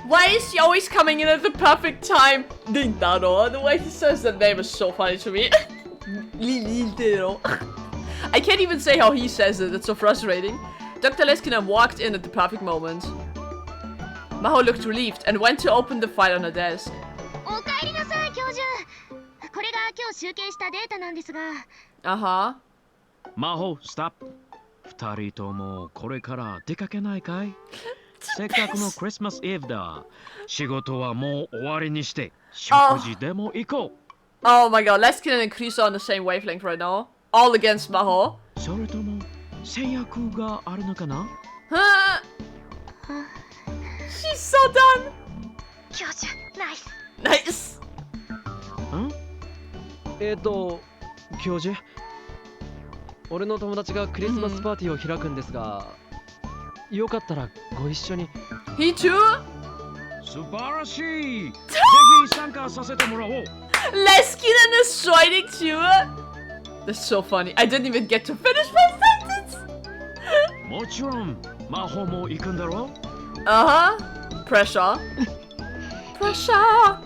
Why is he always coming in at the perfect time? Rintaro. The way he says that name is so funny to me. Rintaro. I can't even say how he says it. It's so frustrating. Dr. Leskinen walked in at the perfect moment. Maho looked relieved and went to open the file on her desk. おかえりなさい教授。これが今日集計したデータなんですが。Uh-huh. 真帆、ストップ。二人ともこれから出かけないかい？せっかくのクリスマスイブだ。仕事はもう終わりにして食事でも行こう。Oh my god, Leskinen and Chris are on the same wavelength right now. All against Maho. それとも制約があるのかな？ Huh? She's so done. 教授ナイス。 Nice. 教授、俺の友達がクリスマスパーティーを開くんですが、よかったらご一緒に。He too? 素晴らしい。ぜひ参加させてもらおう。 Leskinen is joining too? That's so funny. I didn't even get to finish my sentence. もちろん、真帆も行くんだろう。Uh-huh. Pressure. Pressure.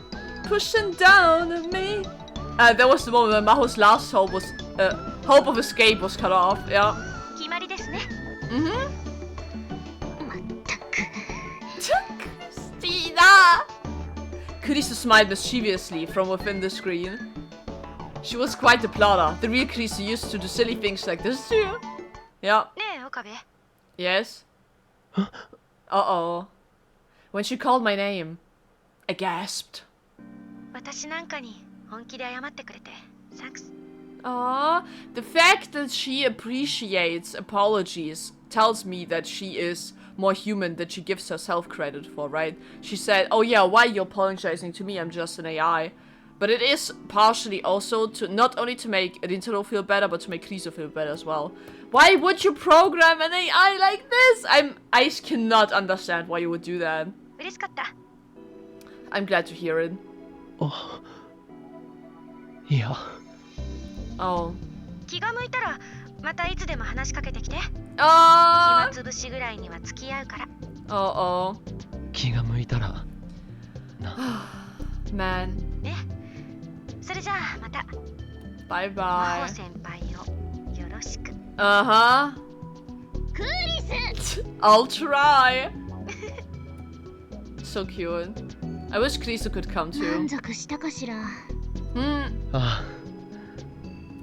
Pushing down on me. That was the moment when Maho's last hope was hope of escape was cut off. Yeah. 決まりですね。Mm-hmm. まったく。Christina! Krisa smiled mischievously from within the screen. She was quite the plotter. The real Krisa used to do silly things like this too. Yeah. ねえ岡部。 Yes. Uh-oh. When she called my name, I gasped. 私なんかに本気で謝ってくれて。Thanks. Aww. The fact that she appreciates apologies tells me that she is more human than she gives herself credit for, right? She said, oh yeah, why are you apologizing to me? I'm just an AI. But it is partially also to not only to make Rintaro feel better, but to make Krisa feel better as well. Why would you program an AI like this? I cannot understand why you would do that. 嬉しかった。I'm glad to hear it. あ、いや。Oh. 気が向いたらまたいつでも話しかけてきて。 Oh. 暇つぶしぐらいには付き合うから。Uh-oh. 気が向いたらな。Man. ね。それじゃあまた。Bye 真 bye. 帆先輩をよろしく。Uh-huh. クリス。 I'll try. So cute. I wish Krisa could come 満 too. 足したかしら。Hmm. あ、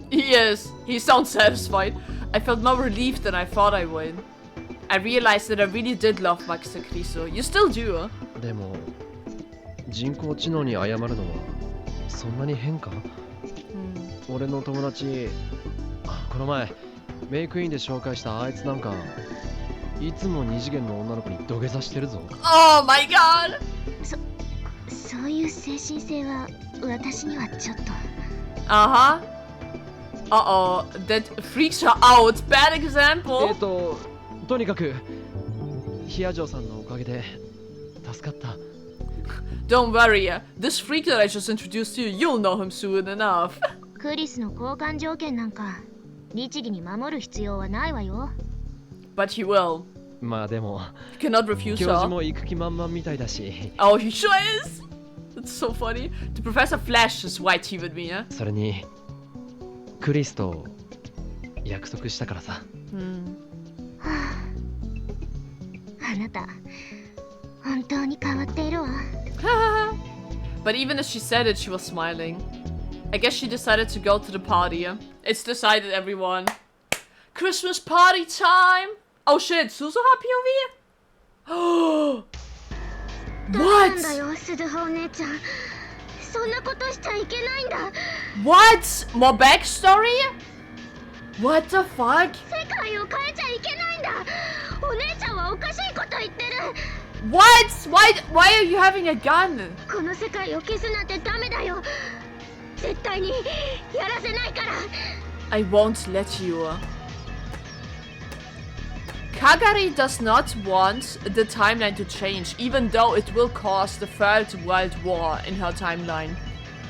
Yes, he sounds satisfied. I felt more relieved than I thought I would. I realized that I really did love Max and Krisa. You still do? でも人工知能に謝るのはそんなに変か？ Hmm. 俺の友達、この前メイクインで紹介したあいつなんかいつも二次元の女の子に土下座してるぞ。 Oh my god! そういう精神性は私にはちょっと。 Uh-huh. Uh-oh, that freaks her out. Bad example. とにかくヒアジョさんのおかげで助かった。 Don't worry, this freak that I just introduced to you, you'll know him soon enough. クリスの交換条件なんか律儀に守る必要はないわよ。 But he will. まあでも You cannot refuse 教授 her. も行く気満々みたいだし。 Oh, he sure is. That's so funny. The professor flashes white teeth at me, yeah? それにクリスと約束したからさ。 Hmm. あなた本当に変わっているわ。 But even as she said it, she was smiling. I guess she decided to go to the party. It's decided, everyone. Christmas party time! Oh shit, Suzuha POV? なんだ What? よ鈴葉お姉ちゃん。そんなことしちゃいけないんだ。 What? More backstory? What the fuck? 世界を変えちゃいけないんだ。お姉ちゃんはおかしいこと言ってる。 What? Why are you having a gun? この世界を消すなんてダメだよ。絶対にやらせないから。 I won't let you. Kagari does not want the timeline to change, even though it will cause the Third World War in her timeline.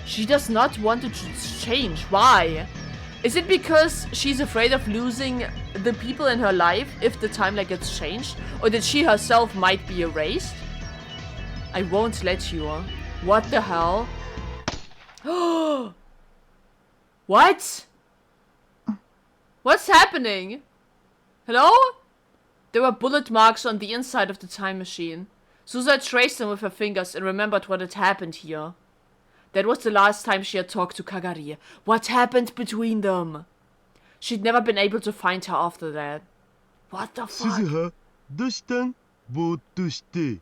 She does not want it to change. Why? Is it because she's afraid of losing the people in her life if the timeline gets changed? Or that she herself might be erased? I won't let you. What the hell? What? What's happening? Hello? There were bullet marks on the inside of the time machine. Susa traced them with her fingers and remembered what had happened here. That was the last time she had talked to Kagari. What happened between them? She'd never been able to find her after that. What the fuck? 鈴葉、どうしたん？ぼーっとして。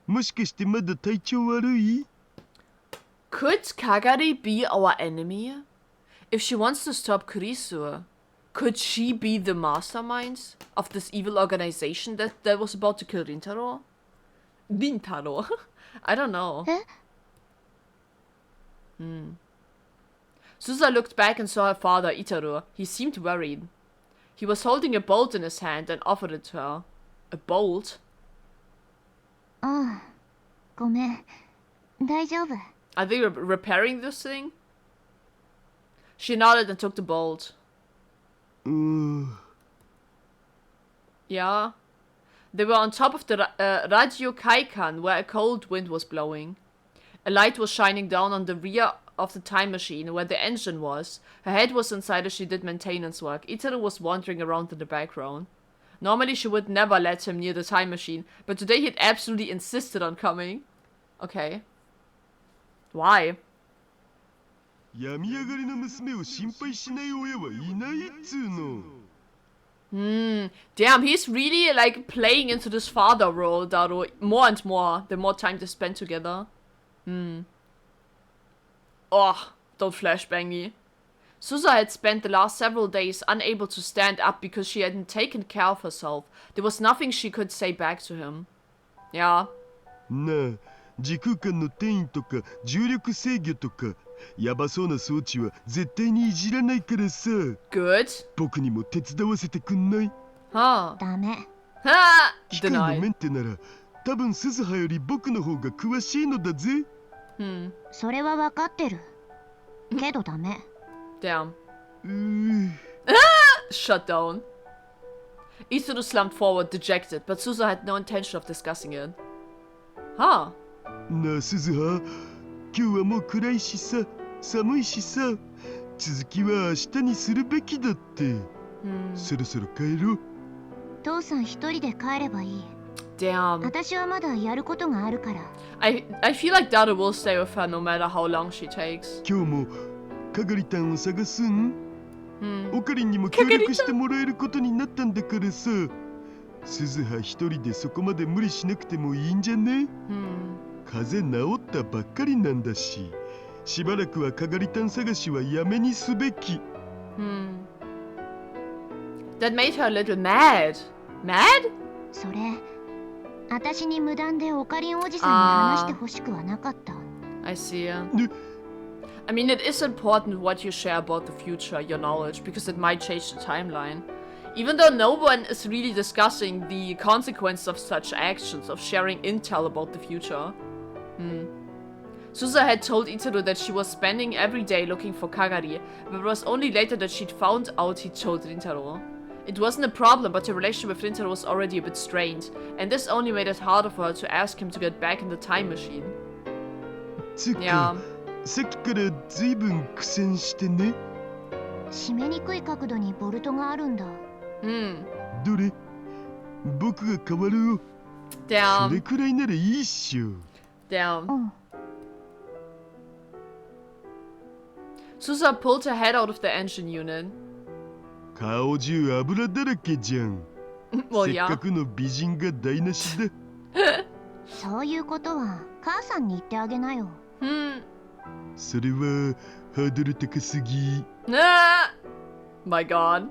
もしかしてまだ体調悪い？ Could Kagari be our enemy? If she wants to stop Kurisu, could she be the mastermind of this evil organization that was about to kill Rintaro? Rintaro? I don't know. Susa looked back and saw her father, Itaru. He seemed worried. He was holding a bolt in his hand and offered it to her. A bolt? ああ、ごめん。大丈夫。 Are they repairing this thing? She nodded and took the bolt. Yeah. They were on top of the Radio Kaikan, where a cold wind was blowing. A light was shining down on the rear of the time machine, where the engine was. Her head was inside as she did maintenance work. Itaru was wandering around in the background. Normally she would never let him near the time machine, but today he had absolutely insisted on coming. Okay. Why? 病み上がりの娘を心配しない親はいないっつうの。Damn, he's really like playing into this father role, Daro, more and more, the more time they spend together. Oh, don't flashbang me. Susa had spent the last several days unable to stand up because she hadn't taken care of herself. There was nothing she could say back to him. Yeah. なあ、時空間の転移とか重力制御とかやばそうな装置は絶対にいじらないからさ。Good. 僕にも手伝わせてくんない？ Huh. ダメ。Ha! 機械の Denied. メンテなら多分鈴葉より僕の方が詳しいのだぜ。それは分かってる。けどダメ。Damn. Shut down. Isuru slumped forward, dejected, but Susa had no intention of discussing it. Huh. なあ鈴葉、今日はもう暗いしさ、寒いしさ、続きは明日にするべきだって。そろそろ帰ろう。父さん一人で帰ればいい。Damn. 私はまだやることがあるから。I feel like Dada will stay with her no matter how long she takes. 今日もかがりたんを探すん？オカリンにも協力してもらえることになったんだからさ。鈴葉一人でそこまで無理しなくてもいいんじゃね？風邪治ったばっかりなんだし、しばらくはかがりたん探しはやめにすべき。That made her a little mad. Mad? それ、私に無断でオカリンおじさんに話してほしくはなかった。I see. I mean, it is important what you share about the future, your knowledge, because it might change the timeline. Even though no one is really discussing the consequences of such actions, of sharing intel about the future. Susa had told Itaru that she was spending every day looking for Kagari, but it was only later that she'd found out he told Rintaro. It wasn't a problem, but her relationship with Rintaro was already a bit strained, and this only made it harder for her to ask him to get back in the time machine. つうか、 Yeah. さっきからずいぶん苦戦してね。締めにくい角度にボルトがあるんだ。どれ？僕が変わるよ。それ Damn. くらいならいいっしょ。Damn. Susa pulled her head out of the engine unit. 顔中油だらけじゃん。 Well, せっ yeah. かくの美人が台無しだ。そういうことは母さんに言ってあげなよ。それはハードル高すぎ。 My god.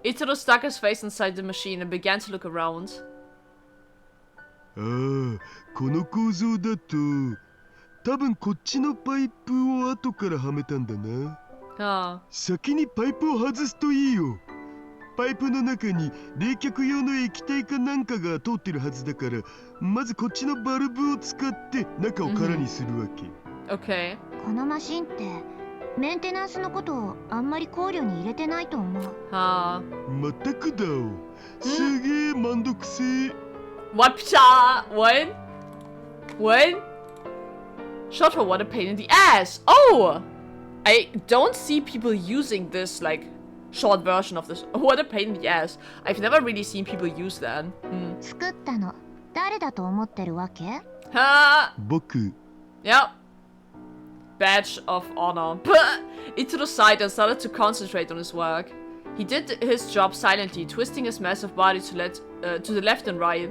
Itaro stuck his face inside the machine and began to look around. ああ、この構造だと多分こっちのパイプを後からはめたんだな。先にパイプを外すといいよ。パイプの中に冷却用の液体かなんかが通ってるはずだから、まずこっちのバルブを使って中を空にするわけ。Okay. このマシンってメンテナンスのことをあんまり考慮に入れてないと思う。Ha. まったくだお。すげえめんどくせえ。What? Psha? What? What? Shot for what a pain in the ass. Oh! I don't see people using this, like, short version of this. What a pain in the ass. I've never really seen people use that. 作ったの誰だと思ってるわけ？ Ha! 僕。 Yep. Badge of honor. Into the side and started to concentrate on his work. He did his job silently, twisting his massive body to the left and right.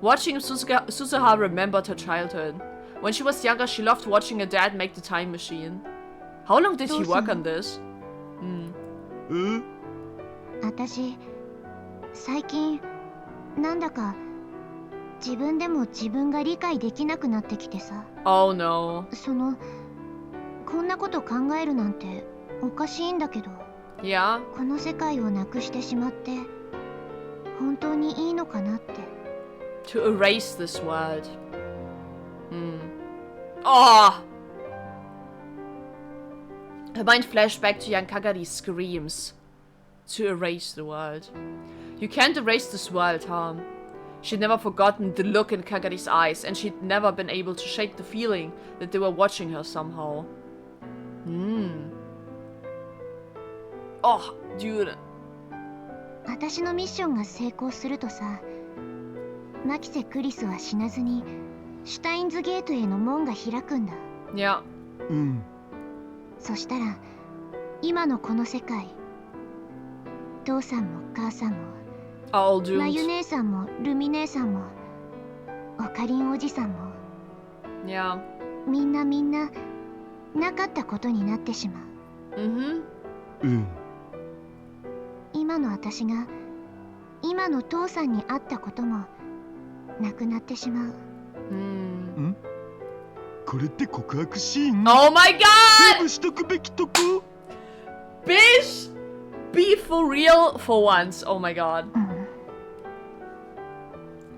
Watching Suzuha remembered her childhood. When she was younger, she loved watching her dad make the time machine. How long did he work on this? 私、最近なんだか自分でも自分が理解できなくなってきてさ。Oh no. こんなこと考えるなんておかしいんだけど。Yeah. この世界をなくしてしまって本当にいいのかなって。To erase this world. Oh! Her mind flashed back to young Kagari's screams. To erase the world. You can't erase this world, huh? She'd never forgotten the look in Kagari's eyes, and she'd never been able to shake the feeling that they were watching her somehow. Oh, dude. 私のミッションが成功するとさ、マキセ・クリスは死なずにシュタインズゲートへの門が開くんだ。Yeah. そしたら今のこの世界、父さんも母さんも All doomed. マユ姉さんもルミ姉さんもオカリンおじさんも Yeah. みんななかったことになってしまう。今の私が今の父さんに会ったこともなくなってしまう。これって告白シーン？ Oh my god! セーブしとくべきとこ。 Bitch! Be for real for once. Oh my god.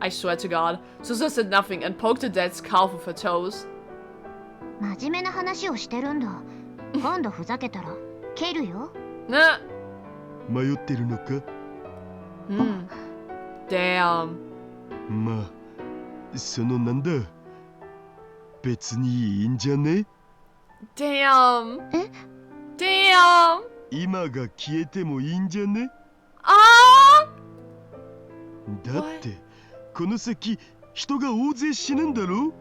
I swear to god. Susa said nothing and poked the dad's calf with her toes. 真面目な話をしてるんだ。今度ふざけたら蹴るよ。Nah. 迷ってるのか？ Damn. まあ、そのなんだ。別にいいんじゃね？ Damn. Damn. 今が消えてもいいんじゃね？ Ah! だってこの先人が大勢死ぬんだろ？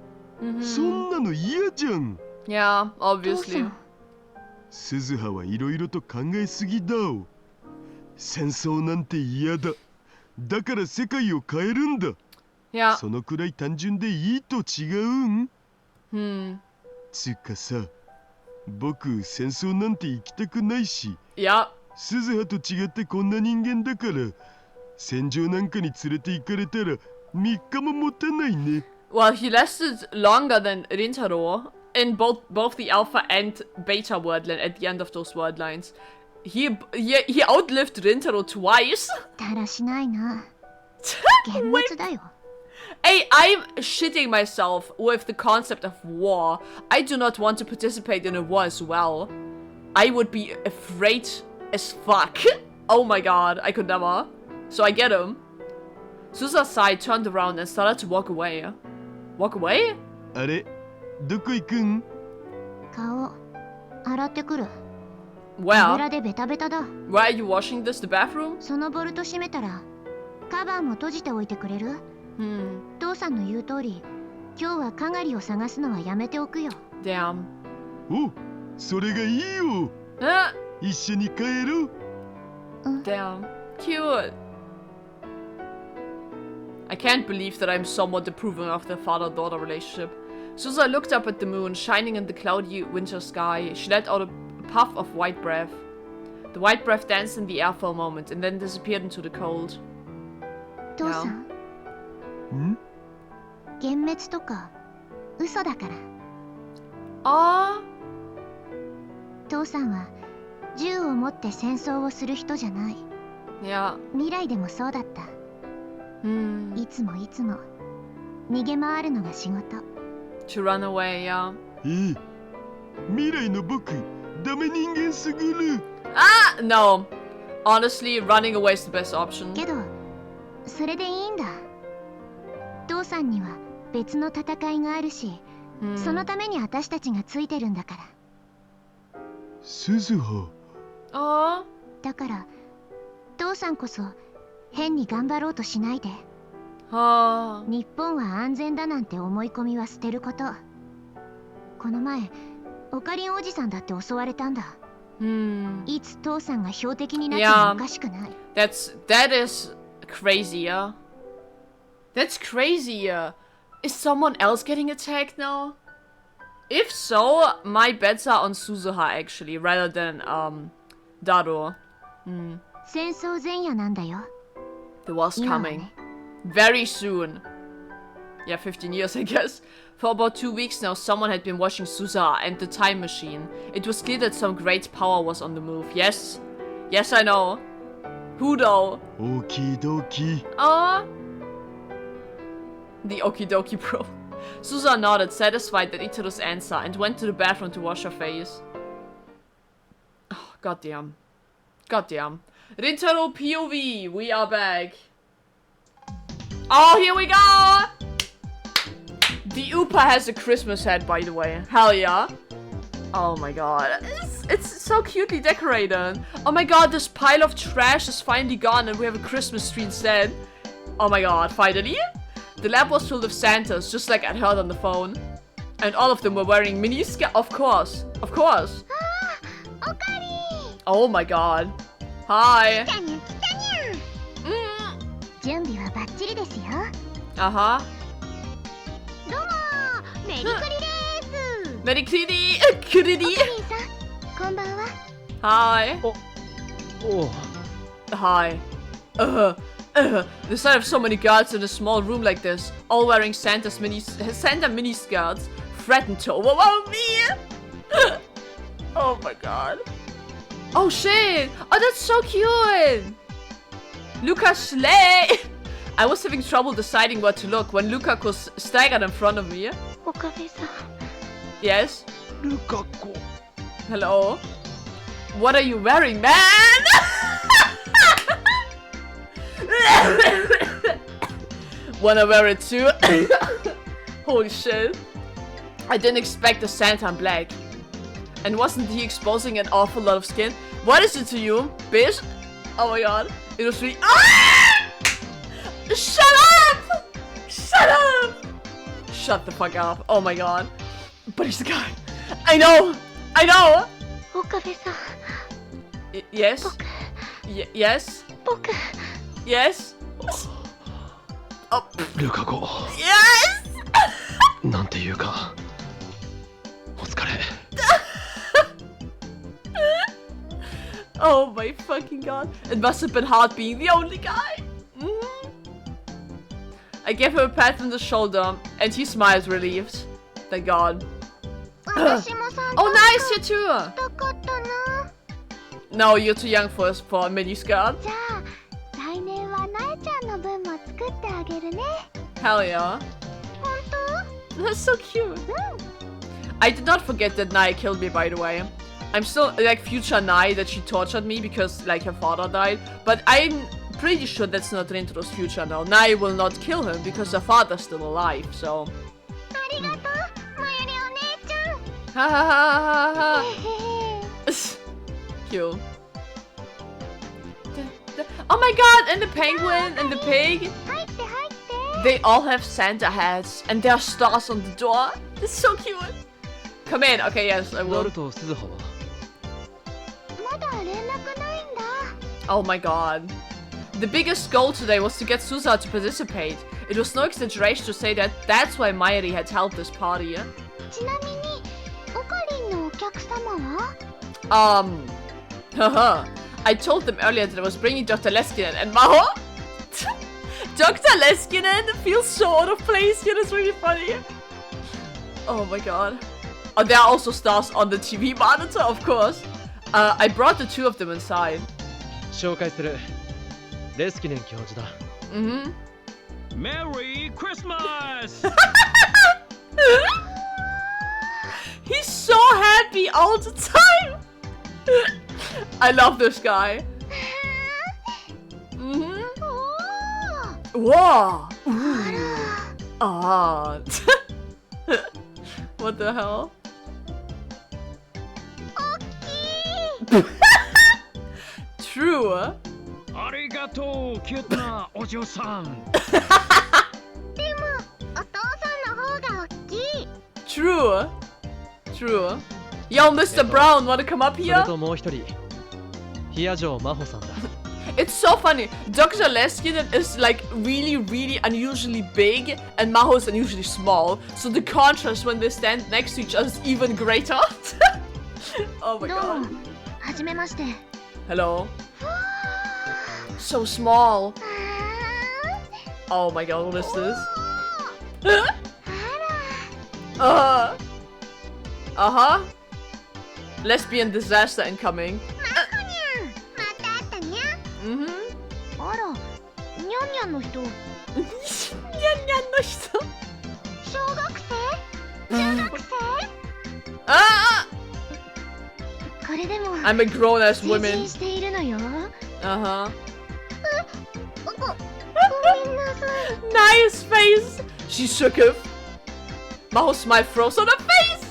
そんなの嫌じゃん。Yeah, obviously. 鈴葉はいろいろと考えすぎだお。戦争なんて嫌だ。だから世界を変えるんだ。Yeah. そのくらい単純でいいと違うん？つかさ、僕戦争なんて行きたくないし。Yeah. 鈴葉と違ってこんな人間だから、戦場なんかに連れて行かれたら3日も持たないね。Well, he lasted longer than Rintaro in both the alpha and beta wordline at the end of those word lines. He outlived Rintaro twice. だらしないな。幻滅だよ。Hey, I'm shitting myself with the concept of war. I do not want to participate in a war as well. I would be afraid as fuck. Oh my god, I could never. So I get him. Susa sighed, turned around and started to walk away. Walk away? あれ、どこ行くん？顔洗ってくる。 Where? 油でベタベタだ。 Where are you washing this? The bathroom? そのボルト閉めたらカバーも閉じておいてくれる？父さんの言う通り、今日はかがりを探すのはやめておくよ。Damn. お、それがいいよ。一緒に帰ろう。Damn. Cute. I can't believe that I'm somewhat approving of their father-daughter relationship. Susa looked up at the moon, shining in the cloudy winter sky. She let out a puff of white breath. The white breath danced in the air for a moment and then disappeared into the cold. 父さん。幻滅とか嘘だから。父さんは銃を持って戦争をする人じゃない。Yeah. 未来でもそうだった。いつも逃げ回るのが仕事。To run away, yeah. 未来の僕、ダメ人間すぎる。No. Honestly, running away is the best option. けど、それでいいんだ。父さんには別の戦いがあるし、そのために私たちがついてるんだから。鈴葉。だから、父さんこそ変に頑張ろうとしないで。日本は安全だなんて思い込みは捨てること。この前、オカリンおじさんだって襲われたんだ。いつ父さんが標的になってもおかしくない。That is crazy, yeah. That's crazy, yeah. Is someone else getting attacked now? If so, my bets are on Suzuha actually, rather than Daro. 戦争前夜なんだよ。The war's coming. Very soon. Yeah, 15 years, I guess. For about 2 weeks now, someone had been watching Suzuha and the time machine. It was clear that some great power was on the move. Yes. Yes, I know. Who though? Okie dokie. The okie dokie bro. Suzuha nodded, satisfied at Itaru's answer, and went to the bathroom to wash her face. Oh, goddamn. Goddamn. Rintaro POV, we are back. Oh, here we go! The Upa has a Christmas hat, by the way. Hell yeah. Oh my god. It's so cutely decorated. Oh my god, this pile of trash is finally gone and we have a Christmas tree instead. Oh my god, finally? The lab was filled with Santas, just like I'd heard on the phone. And all of them were wearing miniskirts. Of course. Of course. Oh my god. Hi. Uh-huh. Merry Kridi! Hi. Hi. The sight of so many girls in a small room like this, all wearing Santa mini skirts, threatened to overwhelm me. Oh my god. Oh shit! Oh, that's so cute! Luca Schley! I was having trouble deciding where to look when Lukaku staggered in front of me. Yes? Lukaku. Hello? What are you wearing, man? Wanna wear it too? Holy shit. I didn't expect a Santa in black. And wasn't he exposing an awful lot of skin? What is it to you, bitch? Oh my god. It was really— ah! Shut up! Shut up! Shut the fuck up. Oh my god. But he's the guy. I know! I know! Yes? Yes? Yes? Oh. Lukaku. Yes! なんていうか、お疲れ。Oh my fucking god. It must have been hard being the only guy. I gave him a pat on the shoulder and he smiled relieved. Thank god. Oh nice, you too! No, you're too young for a mini skirt. Hell yeah. That's so cute. I did not forget that Nai killed me, by the way. I'm still like future Nai that she tortured me because like her father died. But I'm pretty sure that's not Rintaro's future now. Nai will not kill him because her father's still alive, so. Ha ha ha ha ha. Cute. Oh my god, and the penguin and the pig. They all have Santa hats and there are stars on the door. It's so cute. Come in. Okay, yes, I will. Oh my god. The biggest goal today was to get Suzuha to participate. It was no exaggeration to say that that's why Mayuri had held this party. Haha. I told them earlier that I was bringing Dr. Leskinen and Maho. Dr. Leskinen feels so out of place here. That's really funny. Oh my god. Oh, there are also stars on the TV monitor, of course. I brought the two of them inside. 紹介する。レスキネン教授だ。Merry Christmas! He's so happy all the time. I love this guy. Whoa. Ah. What the hell? True. ありがとう、キュートなお嬢さん。でもお父さんの方が大きい。 True. True. Yo, Mr. Brown, wanna come up それ here? ともう一人、ヒア城真帆さんだ。It's so funny. Dr. Leskinen is like really, really unusually big, and Maho is unusually small. So the contrast when they stand next to each other is even greater. Oh my どうも god. はじめまして。 Hello. So small. Oh my god, what is this? Uh-huh. Lesbian disaster incoming. また会ったにゃ。Mm-hmm. あら、にゃんにゃんの人。 Nyan nyan no hito. 小学生？中学生？ Ah! これでも I'm a grown-ass 成 woman. 人しているのよ。 Uh-huh. ごめんなさい。 Nice face! She shook him. Maho's smile froze on her face!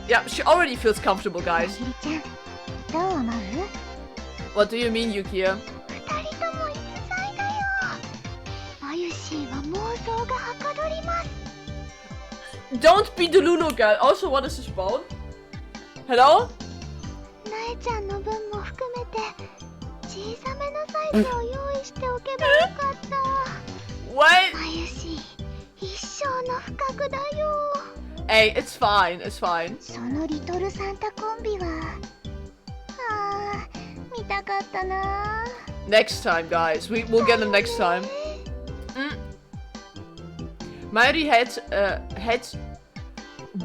Yeah, she already feels comfortable, ま guys. ひりちゃん、どう思う？ What do you mean, Yukiya? 二人とも逸材だよ。マユシーは妄想がはかどります。 Don't be the Lulu girl. Also, what is this phone? Hello? なえちゃんの分も含めて小さめのサイズを用意しておけばよかった。 What? マユシー、一生の不覚だよ。 Hey, it's fine. It's fine. そのリトルサンタコンビは、あー、見たかったな。 Next time, guys. We'll get them next time. Mayuri had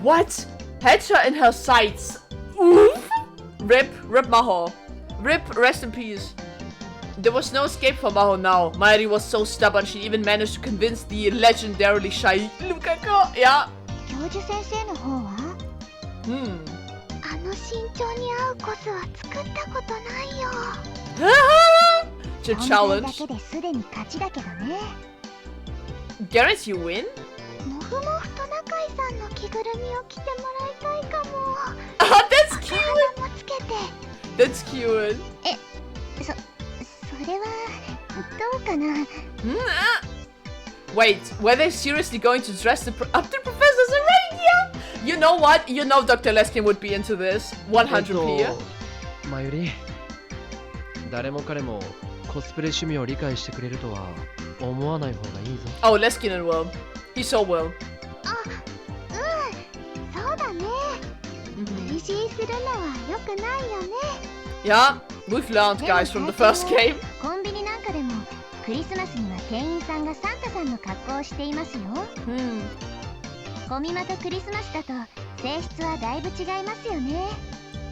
what? Had her in her sights. Oof. Rip Maho. Rip, rest in peace. There was no escape for Maho now. Mayuri was so stubborn she even managed to convince the legendarily shy Lukako. Yeah. 教授先生の方は？ あの身長に合うコスは作ったことないよ。 To 存在だ challenge. けですでに勝ちだけどね。 Guarantee you win? もふもふトナカイさんの着ぐるみを着てもらいたいかも。 Oh, that's cute. 花もつけて。 That's cute. それはどうかな。 Wait, were they seriously going to dress up the professor as a reindeer? You know what? You know Dr. Leskin would be into this. 100p. マユリ、誰も彼もコスプレ趣味を理解してくれるとは思わない方がいいぞ。 Oh, Leskinen will. He so will. そうだね。無理強いするのは良くないよね。 Yeah, we've learned, guys, from the first game. コンビニなんかでもクリスマスには店員さんがサンタさんの格好をしていますよ。コミマとクリスマスだと性質はだいぶ違いますよね。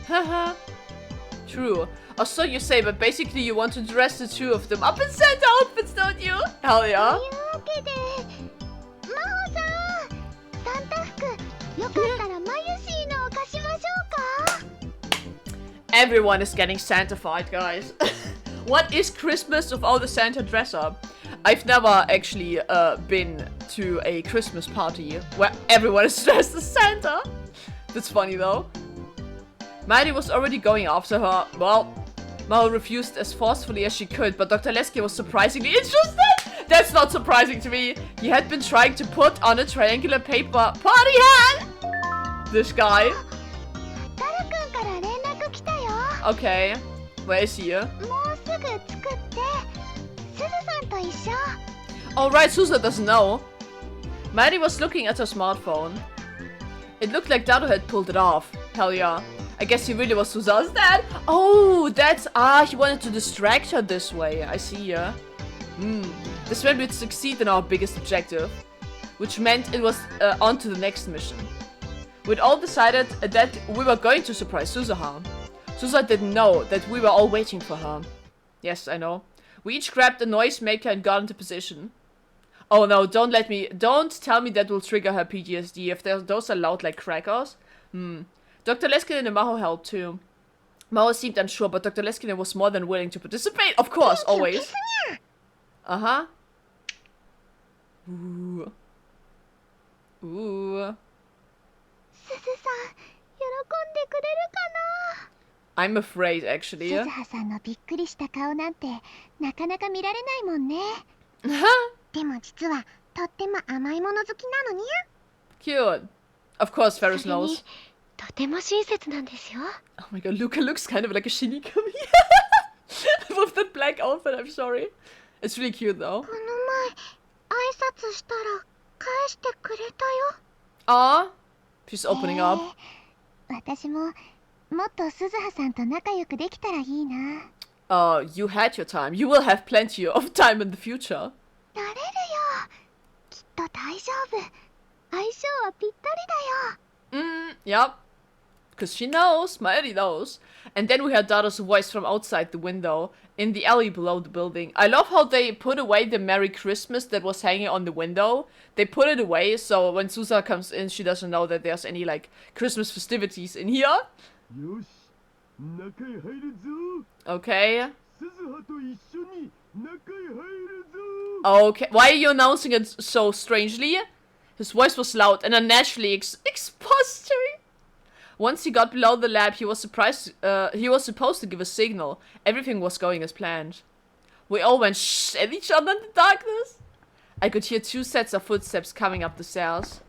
Haha. True. Or so you say, but basically you want to dress the two of them up in Santa outfits, don't you? Hell と yeah. いうわけで、マホさん、サンタ服よかったらマユシーのを貸しましょうか。 Everyone is getting Santified, guys. What is Christmas without a Santa dress up? I've never actually been to a Christmas party where everyone is dressed as Santa. That's funny though. Maddie was already going after her. Well, Mal refused as forcefully as she could, but Dr. Lesky was surprisingly interested. That's not surprising to me. He had been trying to put on a triangular paper party hat. This guy. タルくんから連絡来たよ。 Okay. Where is he? もうすぐ作って、すずさんと一緒。 Alright, Susa doesn't know. Maddie was looking at her smartphone. It looked like Dado had pulled it off. Hell yeah. I guess he really was Susa's dad. Oh, that's... he wanted to distract her this way. I see, yeah. This meant we'd succeed in our biggest objective. Which meant it was on to the next mission. We'd all decided that we were going to surprise Suzuha. Suzuha didn't know that we were all waiting for her. Yes, I know. We each grabbed a noisemaker and got into position. Oh no, don't tell me that will trigger her PTSD if those are loud like crackers. Dr. Leskinen and Maho helped too. Maho seemed unsure, but Dr. Leskinen was more than willing to participate. Of course, always. Uh-huh. Ooh. Ooh. I'm afraid, actually. Cute. Of course, Ferris knows. Oh my god, Luca looks kind of like a shinigami. With that black outfit, I'm sorry. It's really cute though. Aw, she's opening up. You had your time. You will have plenty of time in the future. Yep. Because she knows, Maeri knows. And then we heard Dado's voice from outside the window, in the alley below the building. I love how they put away the Merry Christmas that was hanging on the window. They put it away, so when Susa comes in, she doesn't know that there's any, like, Christmas festivities in here. Okay. Okay, why are you announcing it so strangely? His voice was loud and unnaturally expository. Once he got below the lab, he was supposed to give a signal. Everything was going as planned. We all went shh at each other in the darkness. I could hear 2 sets of footsteps coming up the stairs.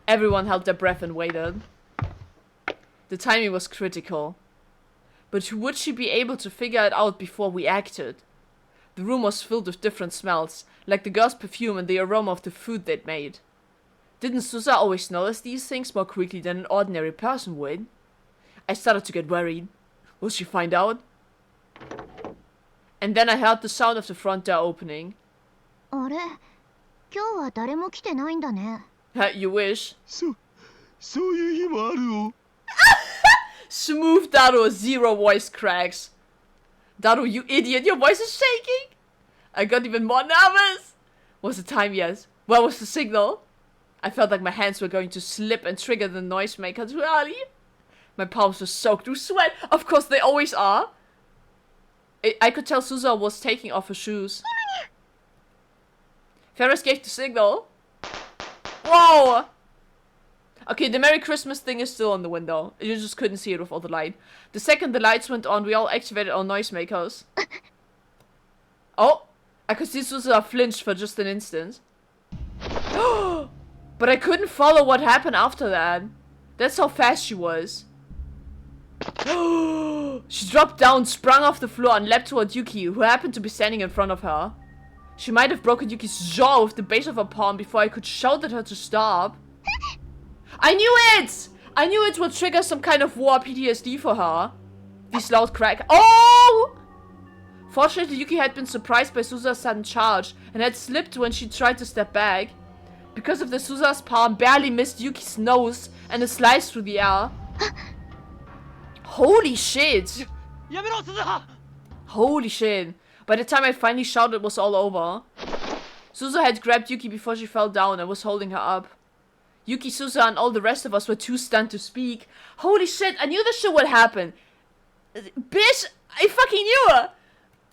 Everyone held their breath and waited. The timing was critical. But would she be able to figure it out before we acted? The room was filled with different smells, like the girl's perfume and the aroma of the food they'd made. Didn't Susa always notice these things more quickly than an ordinary person would? I started to get worried. Will she find out? And then I heard the sound of the front door opening. You wish. Smooth Daro, 0 voice cracks. Daro, you idiot, your voice is shaking! I got even more nervous! Was the time yet? Where was the signal? I felt like my hands were going to slip and trigger the noisemaker too early. My palms were soaked with sweat. Of course, they always are. I could tell Susa was taking off her shoes. Ferris gave the signal. Whoa! Okay, the Merry Christmas thing is still on the window. You just couldn't see it with all the light. The second the lights went on, we all activated our noisemakers. Oh! I could see Susa flinch for just an instant. But I couldn't follow what happened after that. That's how fast she was. She dropped down, sprung off the floor, and leapt toward Yuki, who happened to be standing in front of her. She might have broken Yuki's jaw with the base of her palm before I could shout at her to stop. I knew it! I knew it would trigger some kind of war PTSD for her. These loud crack. Oh! Fortunately, Yuki had been surprised by Susa's sudden charge and had slipped when she tried to step back. Because of the Susa's palm barely missed Yuki's nose and it sliced through the air. Holy shit! Holy shit. By the time I finally shouted, it was all over. Susa had grabbed Yuki before she fell down and was holding her up. Yuki, Susa, and all the rest of us were too stunned to speak. Holy shit, I knew this shit would happen. Bitch, I fucking knew it!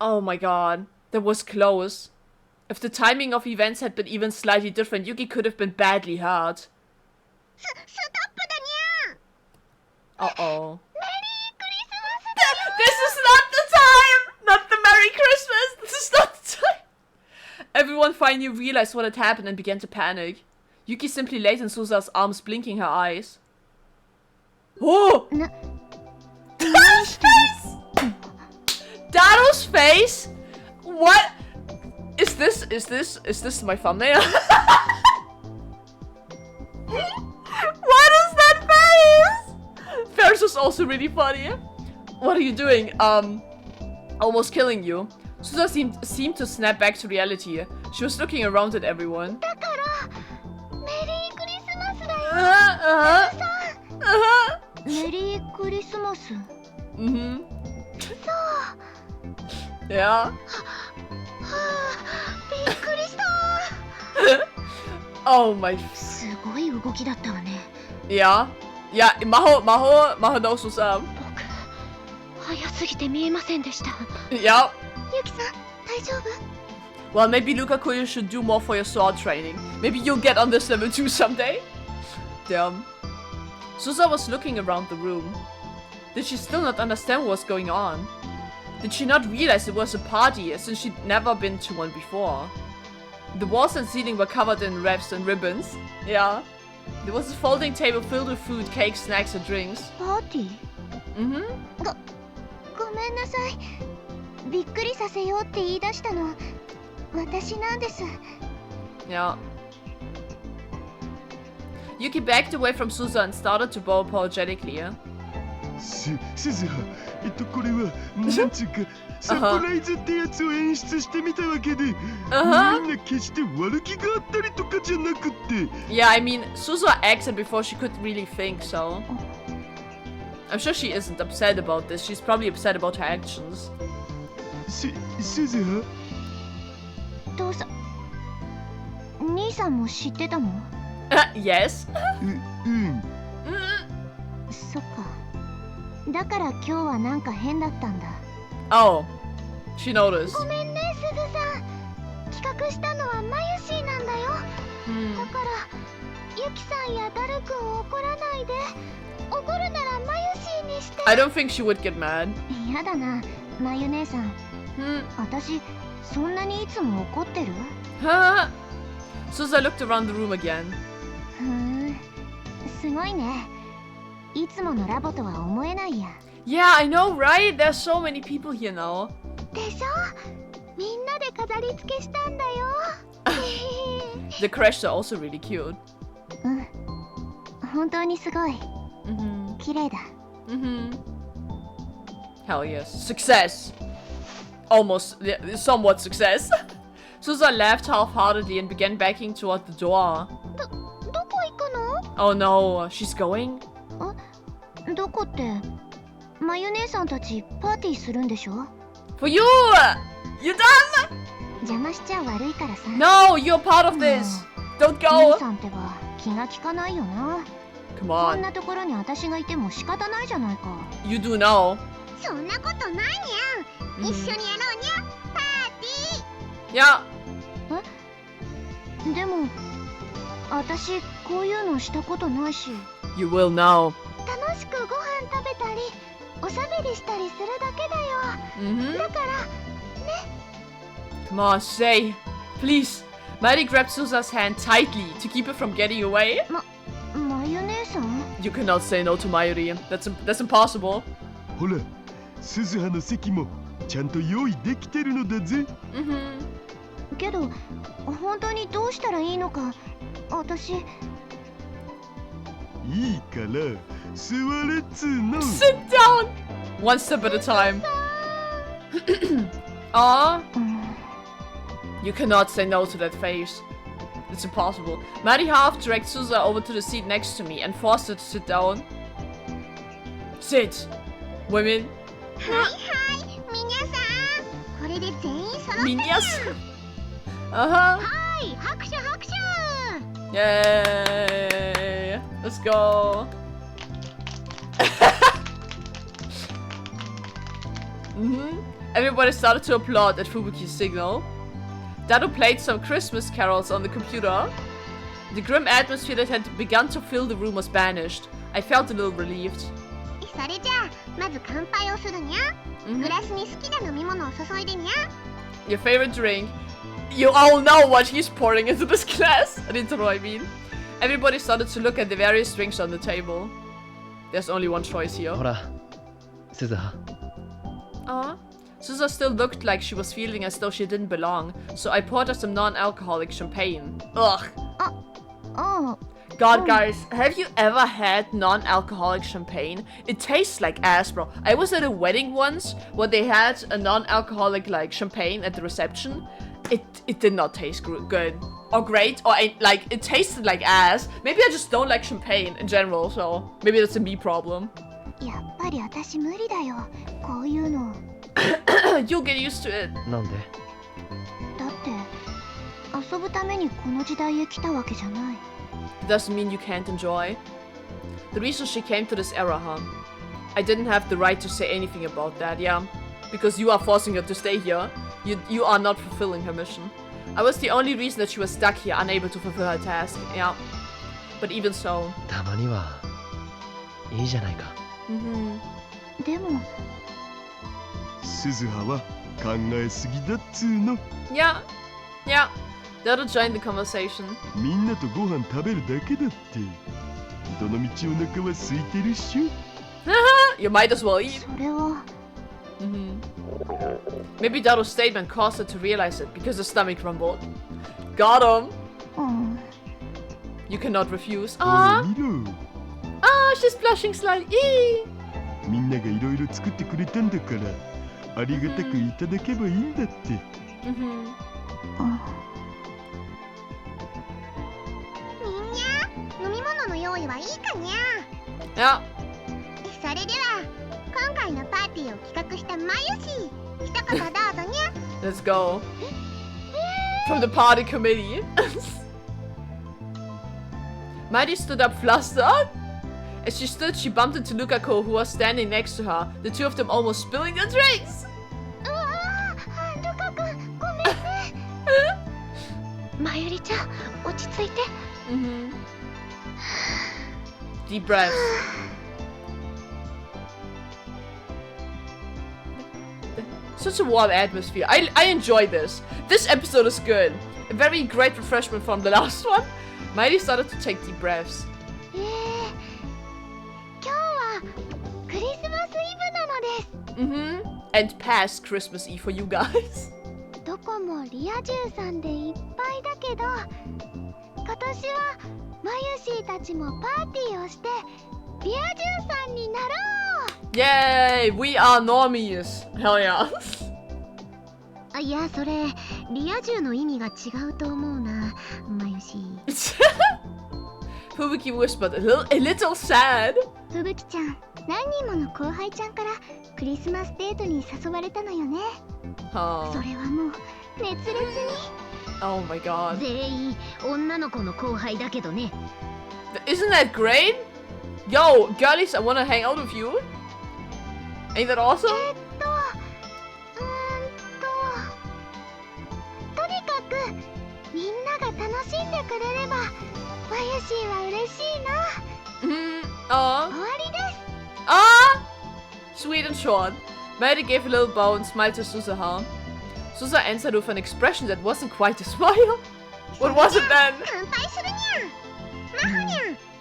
Oh my god, that was close. If the timing of events had been even slightly different, Yuki could have been badly hurt. Uh-oh. This is not the time! Not the Merry Christmas! This is not the time! Everyone finally realized what had happened and began to panic. Yuki simply laid in Susa's arms, blinking her eyes. Oh! Dado's face! Dado's face? What? Is this my thumbnail? What is that face? Ferris was also really funny. What are you doing? Almost killing you. Susa seemed to snap back to reality. She was looking around at everyone. Merry Christmas. Yeah. Oh my. すごい動きだったわね。 Yeah. Yeah, Maho knows what's up. 僕、早すぎて見えませんでした。 Yeah. ユキさん、大丈夫？ Well, maybe Lukaku, you should do more for your sword training. Maybe you'll get on this level 2 someday. Damn. Susa was looking around the room. Did she still not understand what was going on? Did she not realize it was a party since she'd never been to one before? The walls and ceiling were covered in wraps and ribbons. Yeah. There was a folding table filled with food, cakes, snacks, and drinks. パーティー？ Mm-hmm. ごめんなさい。びっくりさせようって言い出したの私なんです。 Yeah. Yuki backed away from Susa and started to bow apologetically. すずは、これはなんつうかサプライズってやつを演出してみたわけで、みんな決して悪気があったりとかじゃなくって。Yeah, I mean, Susa acted before she could really think, so I'm sure she isn't upset about this. She's probably upset about her actions. すずは？父さん、兄さんも知ってたの？ Yes. そっか。だから今日はなんか変だったんだ。Oh, she noticed. ごめんね、すずさん。企画したのはマユシーなんだよ。だからユキさんやダル君を怒らないで。怒るならマユシーにして。I don't think she would get mad. やだな、マユ姉さん。私、そんなにいつも怒ってる？ Huh? Susa looked around the room again. すごいね。いつものラボとは思えないや。Yeah, I know, right? There's so many people here now. でしょ？みんなで飾り付けしたんだよ。The crashs are also really cute. 本当にすごい。綺麗だ。Hell yes. Success! Almost, somewhat success. Susa laughed half-heartedly and began backing toward the door. どこ行くの？ Oh no, she's going? どこって、マユ姉さんたちパーティーするんでしょ？ For you! You done? 邪魔しちゃ悪いからさ。No, you're part of this. Don't go. 姉さんってば気が利かないよな。Come こん on. なところに私がいても仕方ないじゃないか。You do know. そんなことないにゃん。一緒にやろうにゃ。パーティー。Yeah. でも私こういうのしたことないし。 You will now. 楽しくご飯食べたりおしゃべりしたりするだけだよ。だからね。 Come on, say. Please. Maddie grabbed Susa's hand tightly to keep it from getting away. マユ姉さん？ You cannot say no to Mayuri. That's impossible. ほら、すずはの席もちゃんと用意できてるのだぜ。けど本当にどうしたらいいのか私。いいから座れっつーの。 Sit down. One step at a time. Aw. You cannot say no to that face. It's impossible. Maddie half dragged Susa over to the seat next to me and forced her to sit down. Sit. Women. はい皆さん、これで全員揃ってる。 Minyas. はい拍手拍手。 Yay. Let's go. Everybody started to applaud at Fubuki's signal. Dado played some Christmas carols on the computer. The grim atmosphere that had begun to fill the room was banished. I felt a little relieved. それじゃあまず乾杯をするにゃ。グラスに好きな飲み物を注いでにゃ。 Your favorite drink. You all know what he's pouring into this glass. I didn't know what I mean. Everybody started to look at the various drinks on the table. There's only one choice here. ほら、すずは。Susa still looked like she was feeling as though she didn't belong, so I poured her some non-alcoholic champagne. Ugh. God, guys, have you ever had non-alcoholic champagne? It tastes like ass, bro. I was at a wedding once where they had a non-alcoholic like champagne at the reception. It did not taste good or great, or like it tasted like ass. Maybe I just don't like champagne in general, so maybe that's a me problem. やっぱり私無理だよ。こういうの。You'll get used to it. なんで？だって明遊ぶためにこの時代へ来たわけじゃない。 It doesn't mean you can't enjoy. The reason she came to this era, huh? I didn't have the right to say anything about that, yeah. Because you are forcing her to stay here. You are not fulfilling her mission. I was the only reason that she was stuck here, unable to fulfill her task, yeah. But even so. たまにはいいじゃないか。でも鈴葉は考えすぎだっつーの。 Yeah. Yeah. That'll join the conversation. みんなとご飯食べるだけだって。どのみちお腹は空いてるっしょ。You might as well eat. それは Maybe Daro's statement caused her to realize it because her stomach rumbled. Got him. You cannot refuse. ほら見ろ。 She's blushing slightly. みんながいろいろ作ってくれたんだから、ありがたくいただけばいいんだって。みんな飲み物の用意はいいかにゃ。Yeah. それでは今回のパーティーを企画したマユシ一言どうぞにゃ。 Let's go. From the party committee. Mighty stood up flustered. As she stood, she bumped into Lukako, who was standing next to her, the two of them almost spilling their drinks. うわー、ルカ君、ごめんね。マユリちゃん、落ち着いて。Deep breaths. Such a warm atmosphere. I enjoy this. This episode is good. A very great refreshment from the last one. Mighty started to take deep breaths. 今日はクリスマスイブなのです。And past Christmas Eve for you guys. どこもリア充さんでいっぱいだけど、今年はマユシーたちもパーティーをしてリア充さんになろう。 Yay! We are normies. Hell yeah. いや、それリア充の意味が違うと思うな、マユシー。Fubuki whispered, a little sad. ふぶきちゃん、何人もの後輩ちゃんからクリスマスデートに誘われたのよね。それはもう熱烈に。Oh my god. 全員女の子の後輩だけどね。Isn't that great? Yo, girlies, I wanna hang out with you. Ain't that awesome? とにかくみんなが楽しんでくれればマユシーは嬉しいな。終わりです。Sweet and short. Mighty gave a little bow and smiled to Susaha. Susa answered with an expression that wasn't quite a smile. What was it then? 乾杯するにゃ。マホに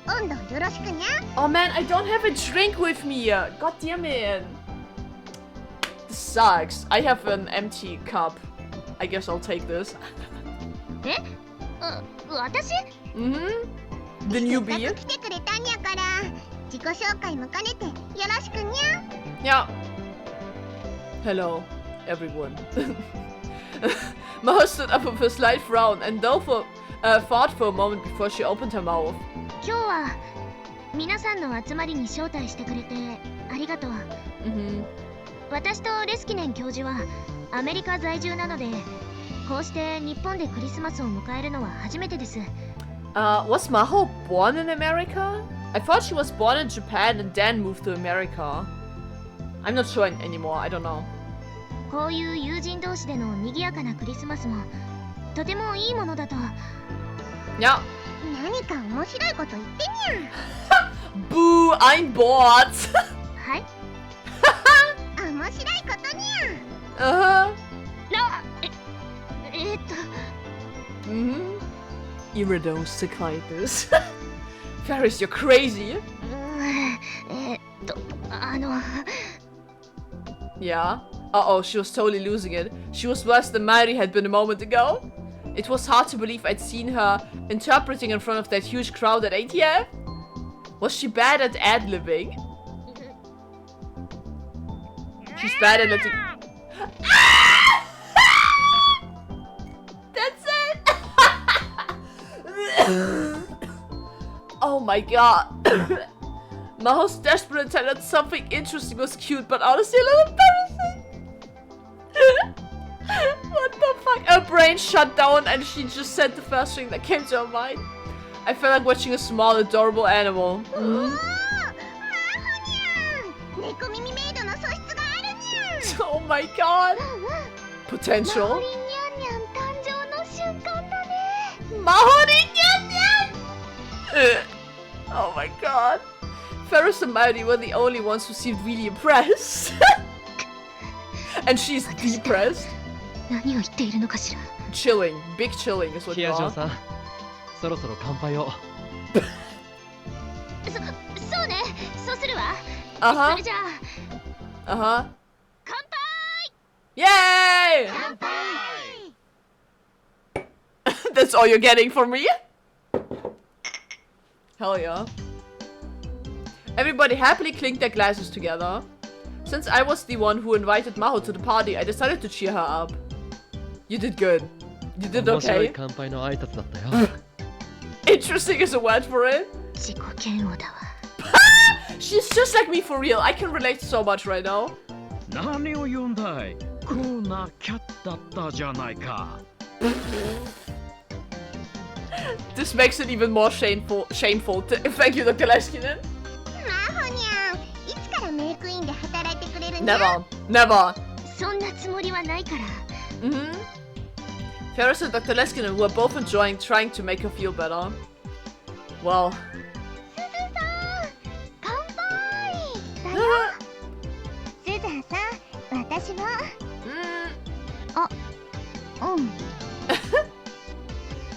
ゃん、温度よろしくにゃ。 Oh man, I don't have a drink with me. God damn it. This sucks. I have an empty cup. I guess I'll take this. え？私？ The newbie. せっかく来てくれたんやから自己紹介も兼ねてよろしくにYeah. ゃ。Hello, everyone. Maho stood up with a slight frown and thought for a moment before she opened her mouth. 今日は皆さんの集まりに招待してくれてありがとう。私とレスキネン教授はアメリカ在住なので、こうして日本でクリスマスを迎えるのは初めてです。Was Maho born in America? I thought she was born in Japan and then moved to America. I'm not sure anymore. I don't know. こういう友人同士での賑やかなクリスマスもとてもいいものだと。Yeah. 何か面白いこと言ってにゃ。Boo! I'm bored. はい。面白いことにゃ。Ira don't stick like this. Ferris, you're crazy. Yeah. Uh-oh, she was totally losing it. She was worse than Mary had been a moment ago. It was hard to believe I'd seen her interpreting in front of that huge crowd at ATF. Was she bad at ad-libbing? She's bad at letting... That's it! Oh my god. Maho's desperate attempt at something interesting was cute, but honestly a little embarrassing. What the fuck? fuck? Her brain shut down and she just said the first thing that came to her mind. I felt like watching a small, adorable animal. Oh my god. Potential. Mahori Nyan Nyan! Oh my god. Ferris and Maori were the only ones who seemed really impressed. And she's depressed. Chilling. Big chilling is what you are. そろそろ乾杯を。そうね、そうするわ。それじゃあ。乾杯 Yay! 乾杯 That's all you're getting from me? Hell yeah. Everybody happily clinked their glasses together. Since I was the one who invited Maho to the party, I decided to cheer her up. You did good. You did okay. 乾杯の挨拶だったよ。Interesting is a word for it. She's just like me for real. I can relate so much right now. 何を言うんだい。クールなキャットだったじゃないか。This makes it even more shameful. Thank you, Dr. Leskinen. Never. Never. Ferris and Dr. Leskinen were both enjoying trying to make her feel better. Well.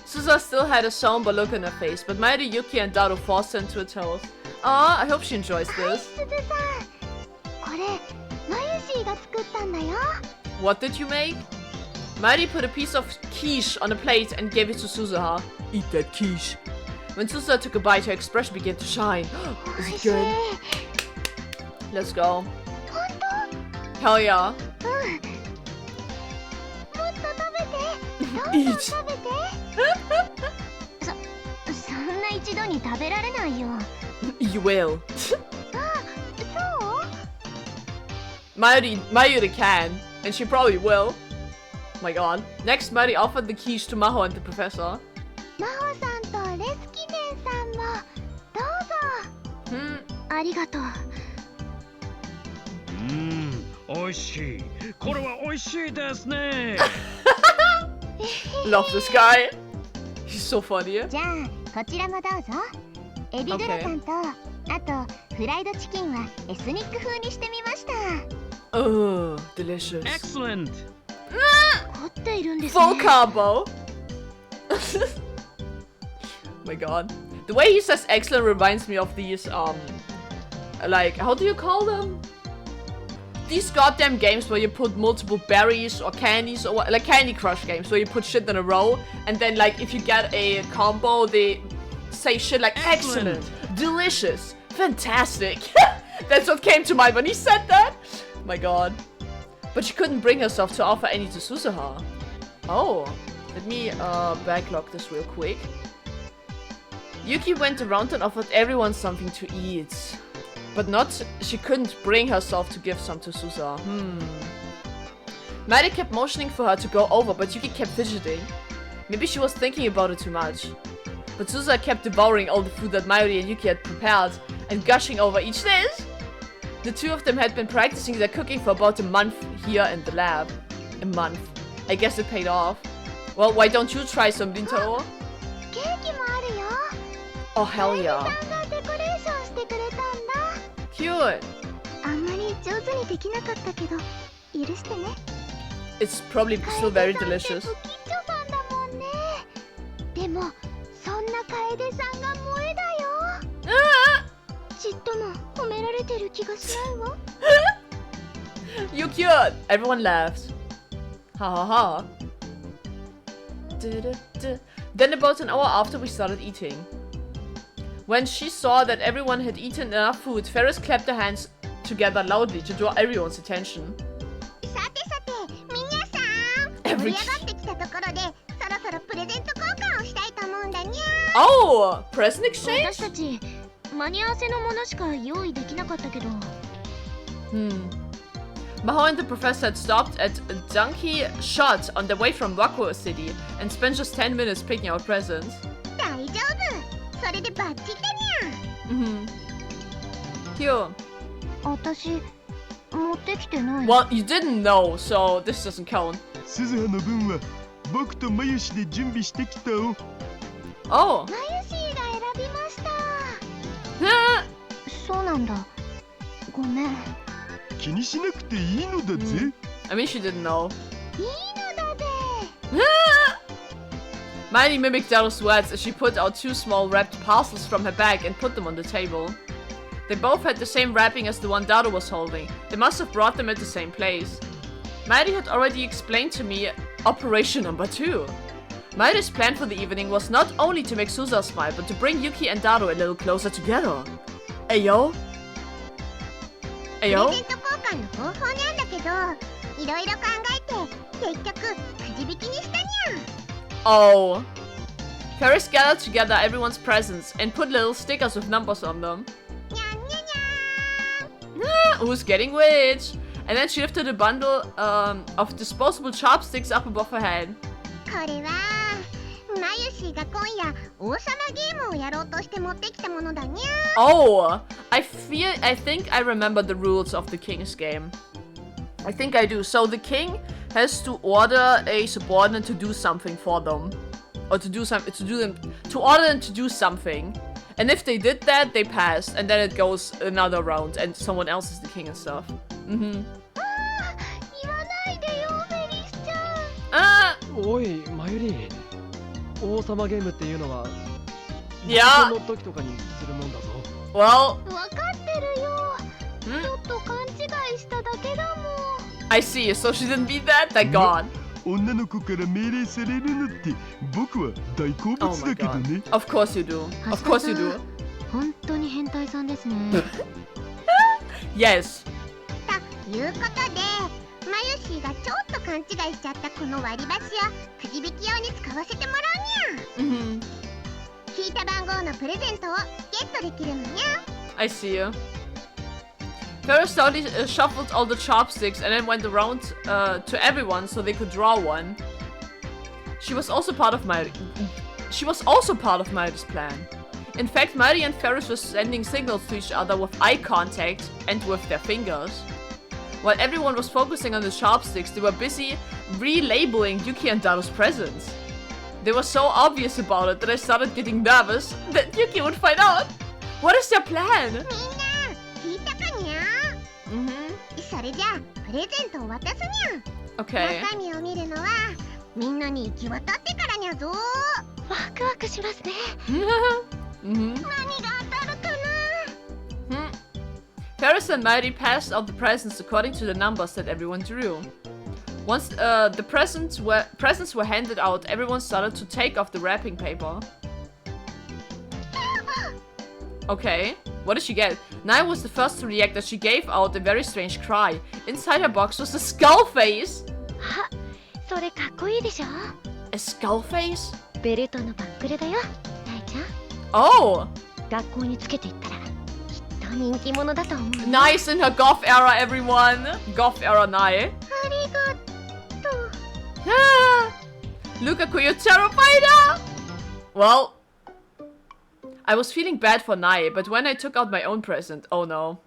Suza still had a somber look on her face, but Mairi, Yuki, and Daro forced her into a toast. Aw, I hope she enjoys this. What did you make? Mairi put a piece of quiche on a plate and gave it to Suzuha. Eat that quiche. When Suzuha took a bite, her expression began to shine. Is it good? Let's go. Hell yeah. Eat. You will. Mayuri can, and she probably will. Oh my god. Next, Mari offered the quiche to Maho and the professor. Oishii. これは美味しいですね。Love this guy. He's so funny. Oh, delicious. Excellent. Full combo. My god. The way he says excellent reminds me of these, like, how do you call them? These goddamn games where you put multiple berries or candies or what, like Candy Crush games where you put shit in a row and then like if you get a combo they say shit like excellent, delicious, fantastic. That's what came to mind when he said that. My god. But she couldn't bring herself to offer any to Suzuha. Oh, let me backlog this real quick. Yuki went around and offered everyone something to eat. But she couldn't bring herself to give some to Suzuha. Mari kept motioning for her to go over, but Yuki kept fidgeting. Maybe she was thinking about it too much. But Suzuha kept devouring all the food that Mayuri and Yuki had prepared and gushing over each dish. The two of them had been practicing their cooking for about a month here in the lab. A month. I guess it paid off. Well, why don't you try some, Rintaro? Oh, hell yeah. Cute. It's probably still very delicious. You cute. Everyone laughs. Ha ha ha. Then about an hour after we started eating. When she saw that everyone had eaten enough food, Ferris clapped her hands together loudly to draw everyone's attention. Oh! Present exchange? Maho and the professor had stopped at Donkey Shot on the way from Wakuo City and spent just 10 minutes picking out presents. 大丈夫。それでバッチリだにゃ。Cute. 私持ってきてない。Well, you didn't know, so this doesn't count. 鈴葉の分は僕とマユシで準備してきたお。Oh. マユシーが選びました。そうなんだ。ごめん。気にしなくていいのだぜ。I mean, she didn't know. いいのだぜ。Miley mimicked Daro's words as she put out 2 small wrapped parcels from her bag and put them on the table. They both had the same wrapping as the one Daro was holding. They must have brought them at the same place. Miley had already explained to me Operation Number 2. Miley's plan for the evening was not only to make Suza smile, but to bring Yuki and Daro a little closer together. Ayo? プレゼント交換の方法なんだけど、いろいろ考えて結局くじ引きにしたにゃ。Oh. Ferris gathered together everyone's presents and put little stickers with numbers on them. にゃんにゃにゃん。 Who's getting which? And then she lifted a bundle of disposable chopsticks up above her head. これはマユシーが今夜王様ゲームをやろうとして持ってきたものだにゃ。 Oh, I think I remember the rules of the king's game. I think I do. So the king has to order a subordinate to do something for them, or to order them to do something. And if they did that, they passed, and then it goes another round, and someone else is the king and stuff. 言わないでよ、メリスちゃん。おい、マユリ、王様ゲームっていうのは、Yeah. の時とかにするもんだぞ。Well. わかってるよ。ちょっと勘違いしただけだもん。I see. So she didn't beat that? Thank God. 女の子から命令されるのって僕は大好物 Oh my だけど God. ね。Of course you do. Of course you do. 本当に変態さんですね。Yes. ということで、マユシーがちょっと勘違いしちゃったこの割り箸をくじ引き用に使わせてもらうにゃ。引いた番号のプレゼントをゲットできるのにゃ。 I see you. Ferris slowly shuffled all the chopsticks and then went around to everyone so they could draw one. She was also part of Miley's plan. In fact, Miley and Ferris were sending signals to each other with eye contact and with their fingers. While everyone was focusing on the chopsticks, they were busy relabeling Yuki and Daro's presents. They were so obvious about it that I started getting nervous that Yuki would find out. What is their plan? みんな聞いたかにゃ。それじゃあプレゼントを渡すにゃ。 Okay. 中身を見るのはみんなに行き渡ってからにゃぞ。ワクワクしますね。何が当たるかな。Ferris and Miley passed out the presents according to the numbers that everyone drew. Once the presents were handed out, everyone started to take off the wrapping paper. Okay, what did she get? Naya was the first to react as she gave out a very strange cry. Inside her box was a skull face! あ、それかっこいいでしょ。 A skull face? ベルトのバックルだよ、ナイちゃん。 Oh! 学校につけていったらきっと人気者だと思う。 Nice in her goth era, everyone! Goth era Naya. ありがとう。Lukaku, you're terrified! Well, I was feeling bad for Nai, but when I took out my own present, oh no.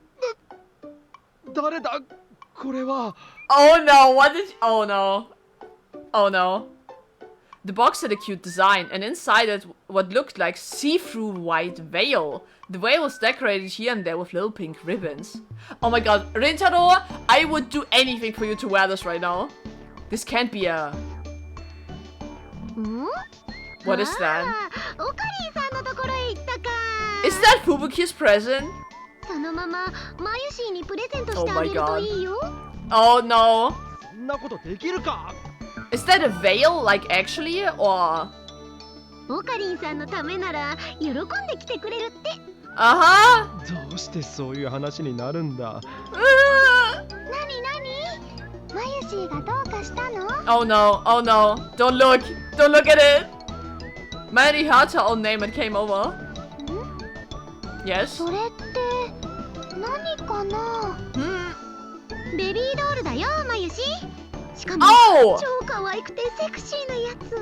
誰だこれは。 Oh no, what did oh no. Oh no. The box had a cute design, and inside it what looked like see-through white veil. The veil was decorated here and there with little pink ribbons. Oh my god, Rintaro, I would do anything for you to wear this right now. This can't be a... What is that? オカリンさんのところへ行ったか。 Is that Fubuki's present? そのままマユシーにプレゼントしてあげるといいよ。Oh no. そんなことできるか。 Is that a veil, like actually, or...? オカリンさんのためなら喜んで来てくれるって。Uh-huh. どうしてそういう話になるんだ。なになに？マユシーがどうかしたの？ Oh no, oh no. Don't look at it. Miley heard her own name and came over. Yes? それって何かな？ベビードールだよ、まゆし。しかも Oh! 超可愛くてセクシーなやつ。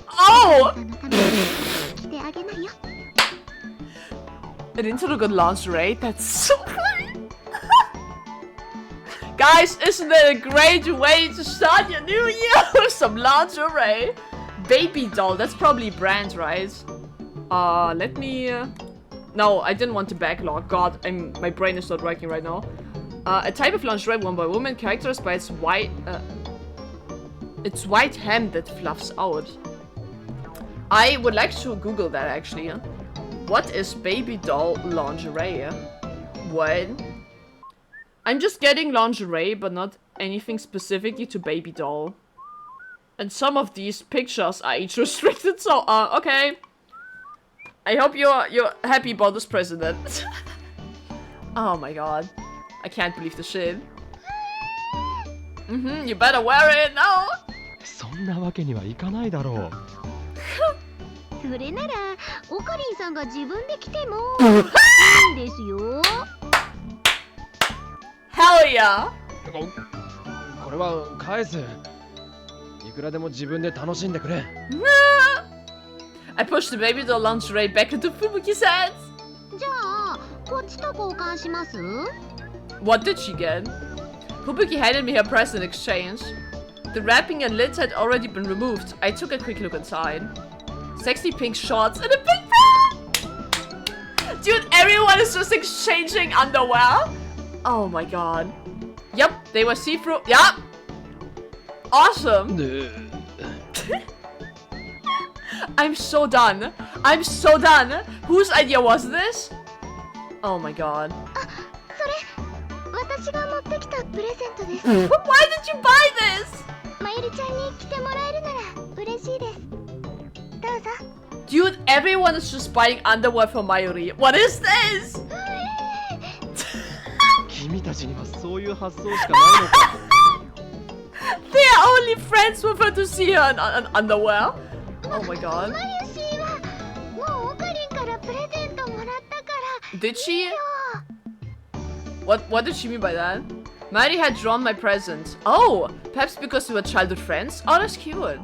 Oh! さんのために着てあげなよ。 An interlude lingerie? That's so funny! Guys, isn't that a great way to start your new year with some lingerie? Baby doll, that's probably brand, right? Let me... No, I didn't want to backlog. God, my brain is not working right now. A type of lingerie worn by women characterized by its white hem that fluffs out. I would like to Google that actually. What is baby doll lingerie? What? I'm just getting lingerie, but not anything specifically to baby doll. And some of these pictures are age restricted, so okay. I hope you're happy about this president. Oh my god. I can't believe the shit. You better wear it now. そんなわけにはいかないだろう。それならオカリンさんが自分で着てもいいんですよ。 Hell yeah. これは返す。いくらでも自分で楽しんでくれ。I pushed the baby doll lingerie back into Fubuki's hands. じゃあこっちと交換します？ What did she get? Fubuki handed me her present in exchange. The wrapping and lids had already been removed. I took a quick look inside. Sexy pink shorts and a pink bra! Dude, everyone is just exchanging underwear. Oh my god. Yep, they were see-through. Yep. Awesome. I'm so done. I'm so done. Whose idea was this? Oh my god. それ私が持ってきたプレゼントです。 Why did you buy this? まゆりちゃんに着てもらえるなら嬉しいです。どうぞ。 Dude, everyone is just buying underwear for Mayuri. What is this? 君たちにはそういう発想しかないのか。They are only friends with her to see her in underwear. Oh my god. まゆしはもうオカリンからプレゼントもらったから。 Did she? What did she mean by that? Mayuri had drawn my present. Oh, perhaps because we were childhood friends? Oh, that's cute.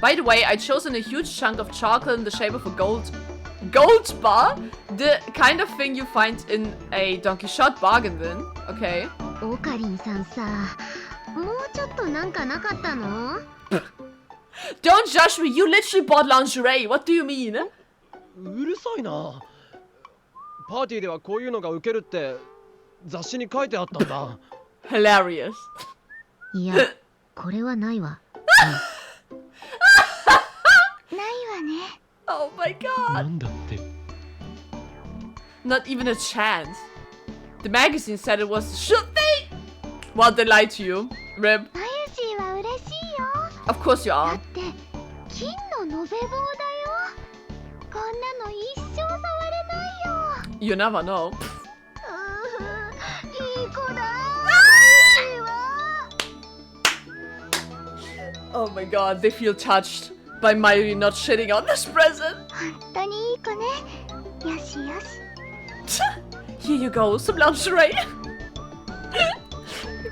By the way, I'd chosen a huge chunk of chocolate in the shape of a gold bar? The kind of thing you find in a Don Quixote bargain bin. Okay. オカリンさんさ、もうちょっとなんかなかったの？ Don't judge me, you literally bought lingerie. What do you mean? うるさいな。パーティーではこういうのがウケるって雑誌に書いてあったんだ。Hilarious. いや、これはないわ。ないわね。 Oh my な god. んだって。 Not even a chance. The magazine said it was a sure thing. Well, they lied to you. Rib. まゆしは嬉しいよ。 Of course you だ are. って金の延べ棒だよ。こんなの一生触れないよ。 You never know. いい子だ。 Oh my god, they feel touched by Mayuri not shitting on this present. 本当にいい子ね。よしよし。 Here you go, some lingerie. I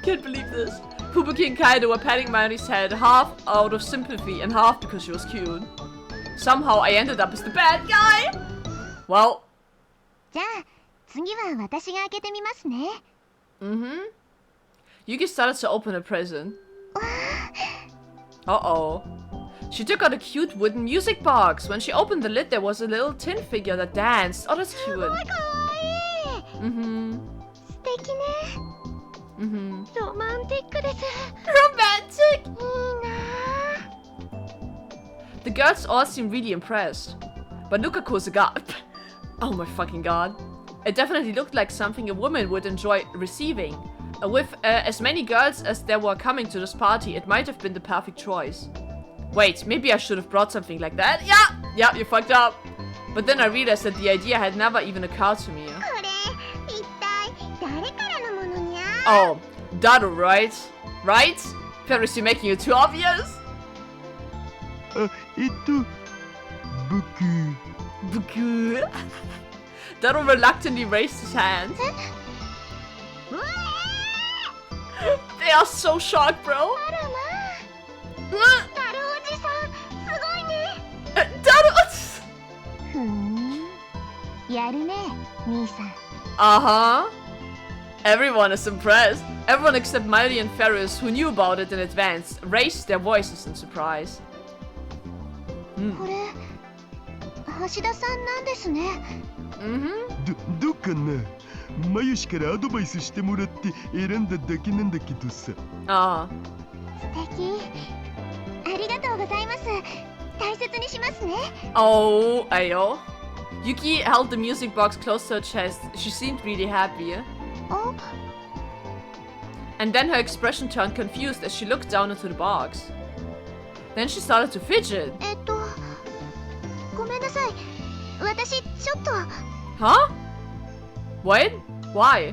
can't believe this. Fubuki and Kaido were patting Mayuri's head, half out of sympathy and half because she was cute. Somehow I ended up as the bad guy. Well. じゃあ次は私が開けてみますね。Yuki started to open a present. Uh-oh. She took out a cute wooden music box. When she opened the lid, there was a little tin figure that danced. Oh, that's cute. かわいい。素敵ね。ロマンティックです。 Romantic. いいな。 The girls all seemed really impressed. But Lukaku's a god. Oh my fucking god. It definitely looked like something a woman would enjoy receiving. With as many girls as there were coming to this party, it might have been the perfect choice. Wait, maybe I should have brought something like that? Yeah, you fucked up. But then I realized that the idea had never even occurred to me. これ一体誰からのものにゃ？ Oh, Dado, right? Right? Ferris, you're making it too obvious? 僕 Buku. Dado reluctantly raised his hand. They are so shocked, bro. Uh-huh. Everyone is impressed. Everyone except Miley and Ferris, who knew about it in advance, raised their voices in surprise. これ橋田さんなんですね。どうかな。マユシからアドバイスしてもらって選んだだけなんだけどさ。ああ。素敵。ありがとうございます。大切にしますね。Oh, ayo. Yuki held the music box close to her chest. She seemed really happy. Oh. And then her expression turned confused as she looked down into the box. Then she started to fidget. ごめんなさい。私ちょっと。Huh? Wait, why?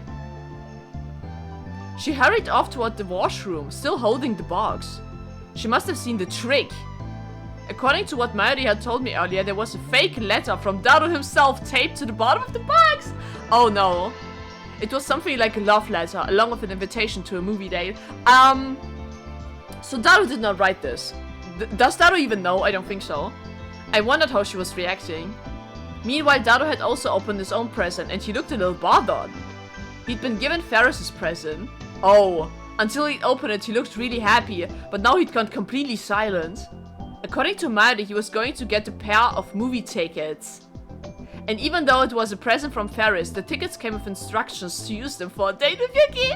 She hurried off toward the washroom, still holding the box. She must have seen the trick. According to what Mayuri had told me earlier, there was a fake letter from Daru himself taped to the bottom of the box. Oh no. It was something like a love letter, along with an invitation to a movie date. So Daru did not write this. Does Daru even know? I don't think so. I wondered how she was reacting. Meanwhile, Daru had also opened his own present, and he looked a little bothered. He'd been given Ferris's present. Oh, until he'd opened it, he looked really happy, but now he'd gone completely silent. According to Mayuri, he was going to get a pair of movie tickets. And even though it was a present from Ferris, the tickets came with instructions to use them for a date with Yuki.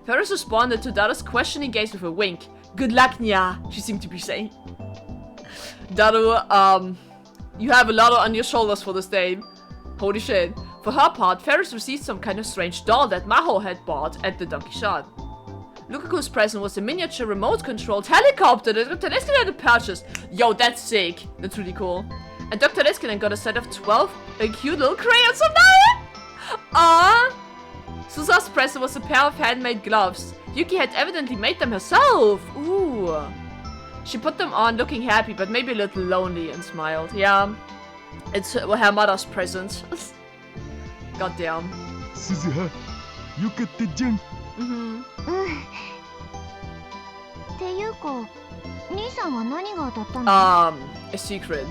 Ferris responded to Daru's questioning gaze with a wink. Good luck, Nya, she seemed to be saying. Daru, you have a lot on your shoulders for this date. Holy shit. For her part, Ferris received some kind of strange doll that Maho had bought at the Donkey Shot. Lukaku's present was a miniature remote-controlled helicopter that Dr. Leskinen had purchased. Yo, that's sick. That's really cool. And Dr. Leskinen got a set of 12 cute little crayons from that. Aww. Susa's present was a pair of handmade gloves. Yuki had evidently made them herself. Ooh. She put them on, looking happy, but maybe a little lonely, and smiled. Yeah. It's her mother's present. Goddamn. Suzuha, you got the junk. Mm-hmm. っていうか、兄さんは何が当たったの？ A secret.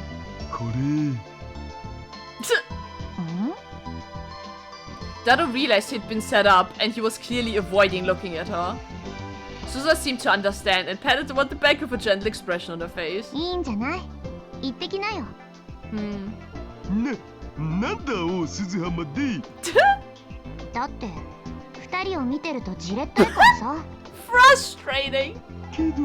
これ。Daru realized he'd been set up, and he was clearly avoiding looking at her. Susa seemed to understand and patted toward the back with a gentle expression on her face. いいんじゃない？行ってきなよ。なんだお鈴浜で。だって二人を見てるとじれったいからさ。Frustrating. けど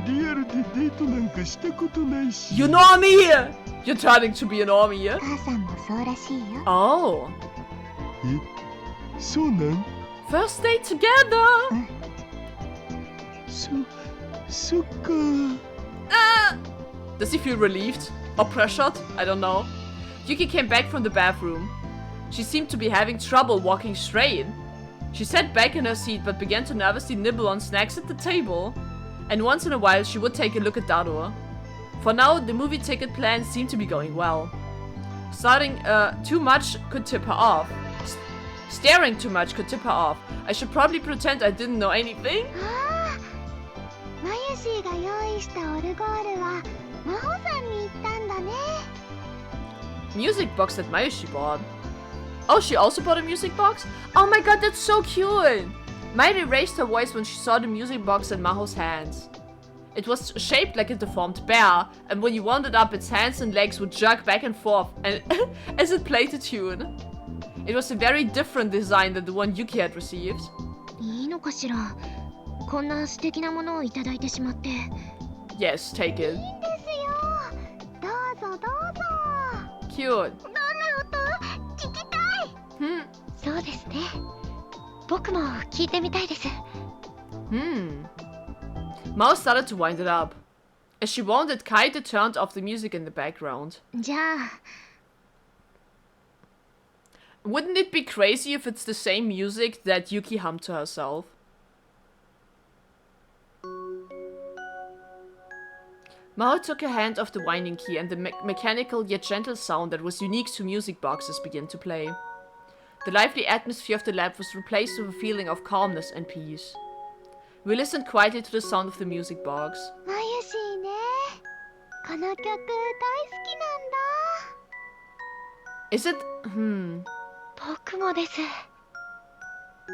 リアルでデートなんかしたことないし。You know me here. You're turning to be an army here. 母さんもそうらしいよ。Oh. そうなん？ First date together. そっか。Does he feel relieved? Or pressured? I don't know. Yuki came back from the bathroom. She seemed to be having trouble walking straight. She sat back in her seat but began to nervously nibble on snacks at the table. And once in a while she would take a look at Daru. For now, the movie ticket plan seemed to be going well. Starting too much could tip her off. Staring too much could tip her off. I should probably pretend I didn't know anything. マユシーが用意したオルゴールは真帆さんに行ったんだね。Music box that Mayushi bought. Oh, she also bought a music box? Oh my god, that's so cute! Mayuri raised her voice when she saw the music box in Maho's hands. It was shaped like a deformed bear, and when you wound it up, its hands and legs would jerk back and forth and as it played a tune. It was a very different design than the one Yuki had received. いいのかしら。こんな素敵なものをいただいてしまって。Yes, take it. いいんですよ。どうぞどうぞ。Cute. どんな音？聞きたい。そうですね。僕も聞いてみたいです。Mao started to wind it up. As she wound it, Kaite turned off the music in the background. じゃあ。Wouldn't it be crazy if it's the same music that Yuki hummed to herself? Mao took her hand off the winding key and the mechanical yet gentle sound that was unique to music boxes began to play. The lively atmosphere of the lab was replaced with a feeling of calmness and peace. We listened quietly to the sound of the music box. まゆしいね。この曲大好きなんだ。Is it... 僕もです。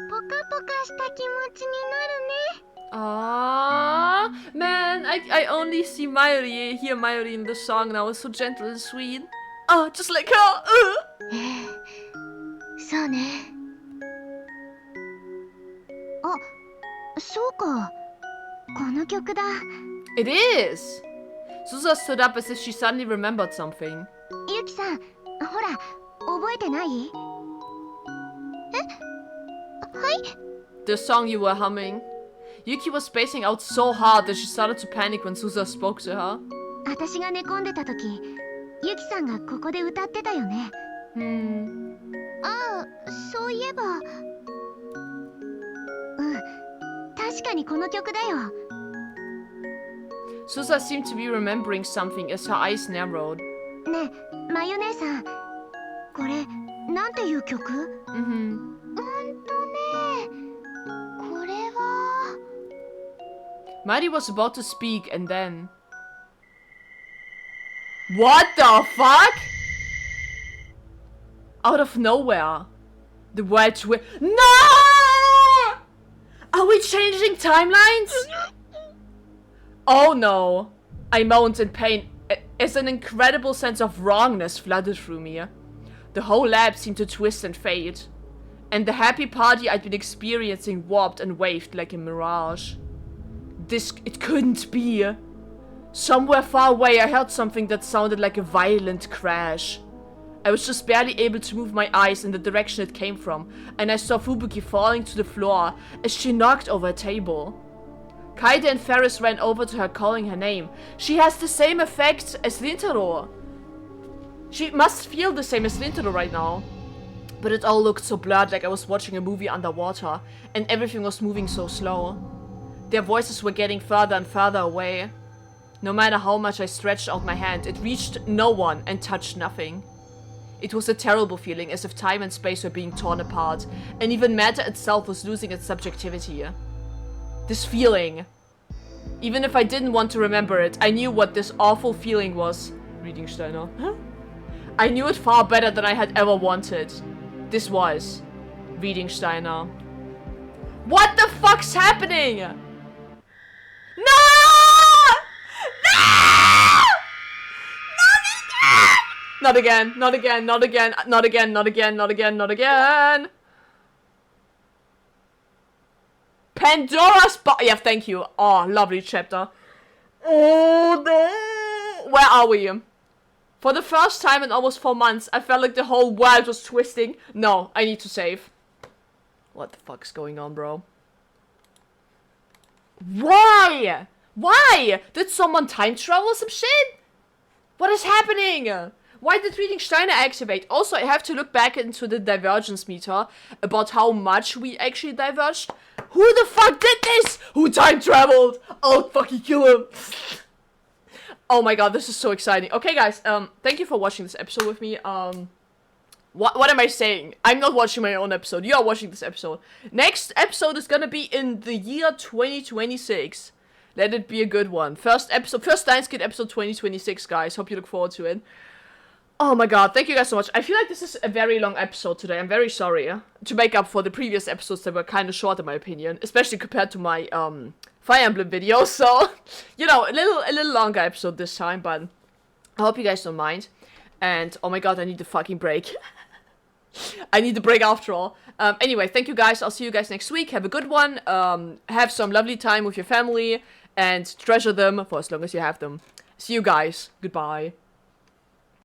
ポカポカした気持ちになるね。Ah, man, I only see Mayuri, hear Mayuri in the song now. It's so gentle and sweet. Oh, just like her. そうね。あ、そうか。この曲だ。It is. Susa stood up as if she suddenly remembered something. ゆきさん、ほら、覚えてない？はい。 The song you were humming. Yuki was spacing out so hard that she started to panic when Susa spoke to her. 私が寝込んでた時、ゆきさんがここで歌ってたよね。ああ、そういえば。確かにこの曲だよ。Susa seemed to be remembering something as her eyes narrowed. ねえ、まゆ姉さん。これ、なんていう曲？これは。Mighty was about to speak and then... What the fuck? Out of nowhere. The world No! Are we changing timelines? Oh no. I moaned in pain as an incredible sense of wrongness flooded through me. The whole lab seemed to twist and fade. And the happy party I'd been experiencing warped and waved like a mirage. It couldn't be. Somewhere far away I heard something that sounded like a violent crash. I was just barely able to move my eyes in the direction it came from, and I saw Fubuki falling to the floor as she knocked over a table. Kaide and Ferris ran over to her calling her name. She has the same effect as Rintaro. She must feel the same as Rintaro right now. But it all looked so blurred, like I was watching a movie underwater, and everything was moving so slow. Their voices were getting further and further away. No matter how much I stretched out my hand, it reached no one and touched nothing. It was a terrible feeling, as if time and space were being torn apart, and even matter itself was losing its subjectivity. This feeling. Even if I didn't want to remember it, I knew what this awful feeling was. Reading Steiner. I knew it far better than I had ever wanted. This was Reading Steiner. What the fuck's happening? No! No! Not again! Not again, not again, not again, not again, not again, not again! Pandora's box! Yeah, thank you. Oh, lovely chapter. Oh no! Where are we? For the first time in almost 4 months, I felt like the whole world was twisting. No, I need to save. What the fuck's going on, bro? Why? Why? Did someone time travel some shit? What is happening? Why did Reading Steiner activate? Also, I have to look back into the divergence meter about how much we actually diverged. Who the fuck did this? Who time traveled? I'll fucking kill him. Oh my god, this is so exciting. Okay, guys, thank you for watching this episode with me. What am I saying? I'm not watching my own episode. You are watching this episode. Next episode is gonna be in the year 2026. Let it be a good one. First Steins Kid episode 2026, guys. Hope you look forward to it. Oh my god, thank you guys so much. I feel like this is a very long episode today. I'm very sorry. To make up for the previous episodes that were kind of short in my opinion. Especially compared to my, Fire Emblem video. So, you know, a little longer episode this time. But I hope you guys don't mind. And, oh my god, I need a fucking break. I need a break after all. Anyway, thank you guys. I'll see you guys next week. Have a good one. Have some lovely time with your family. And treasure them for as long as you have them. See you guys. Goodbye.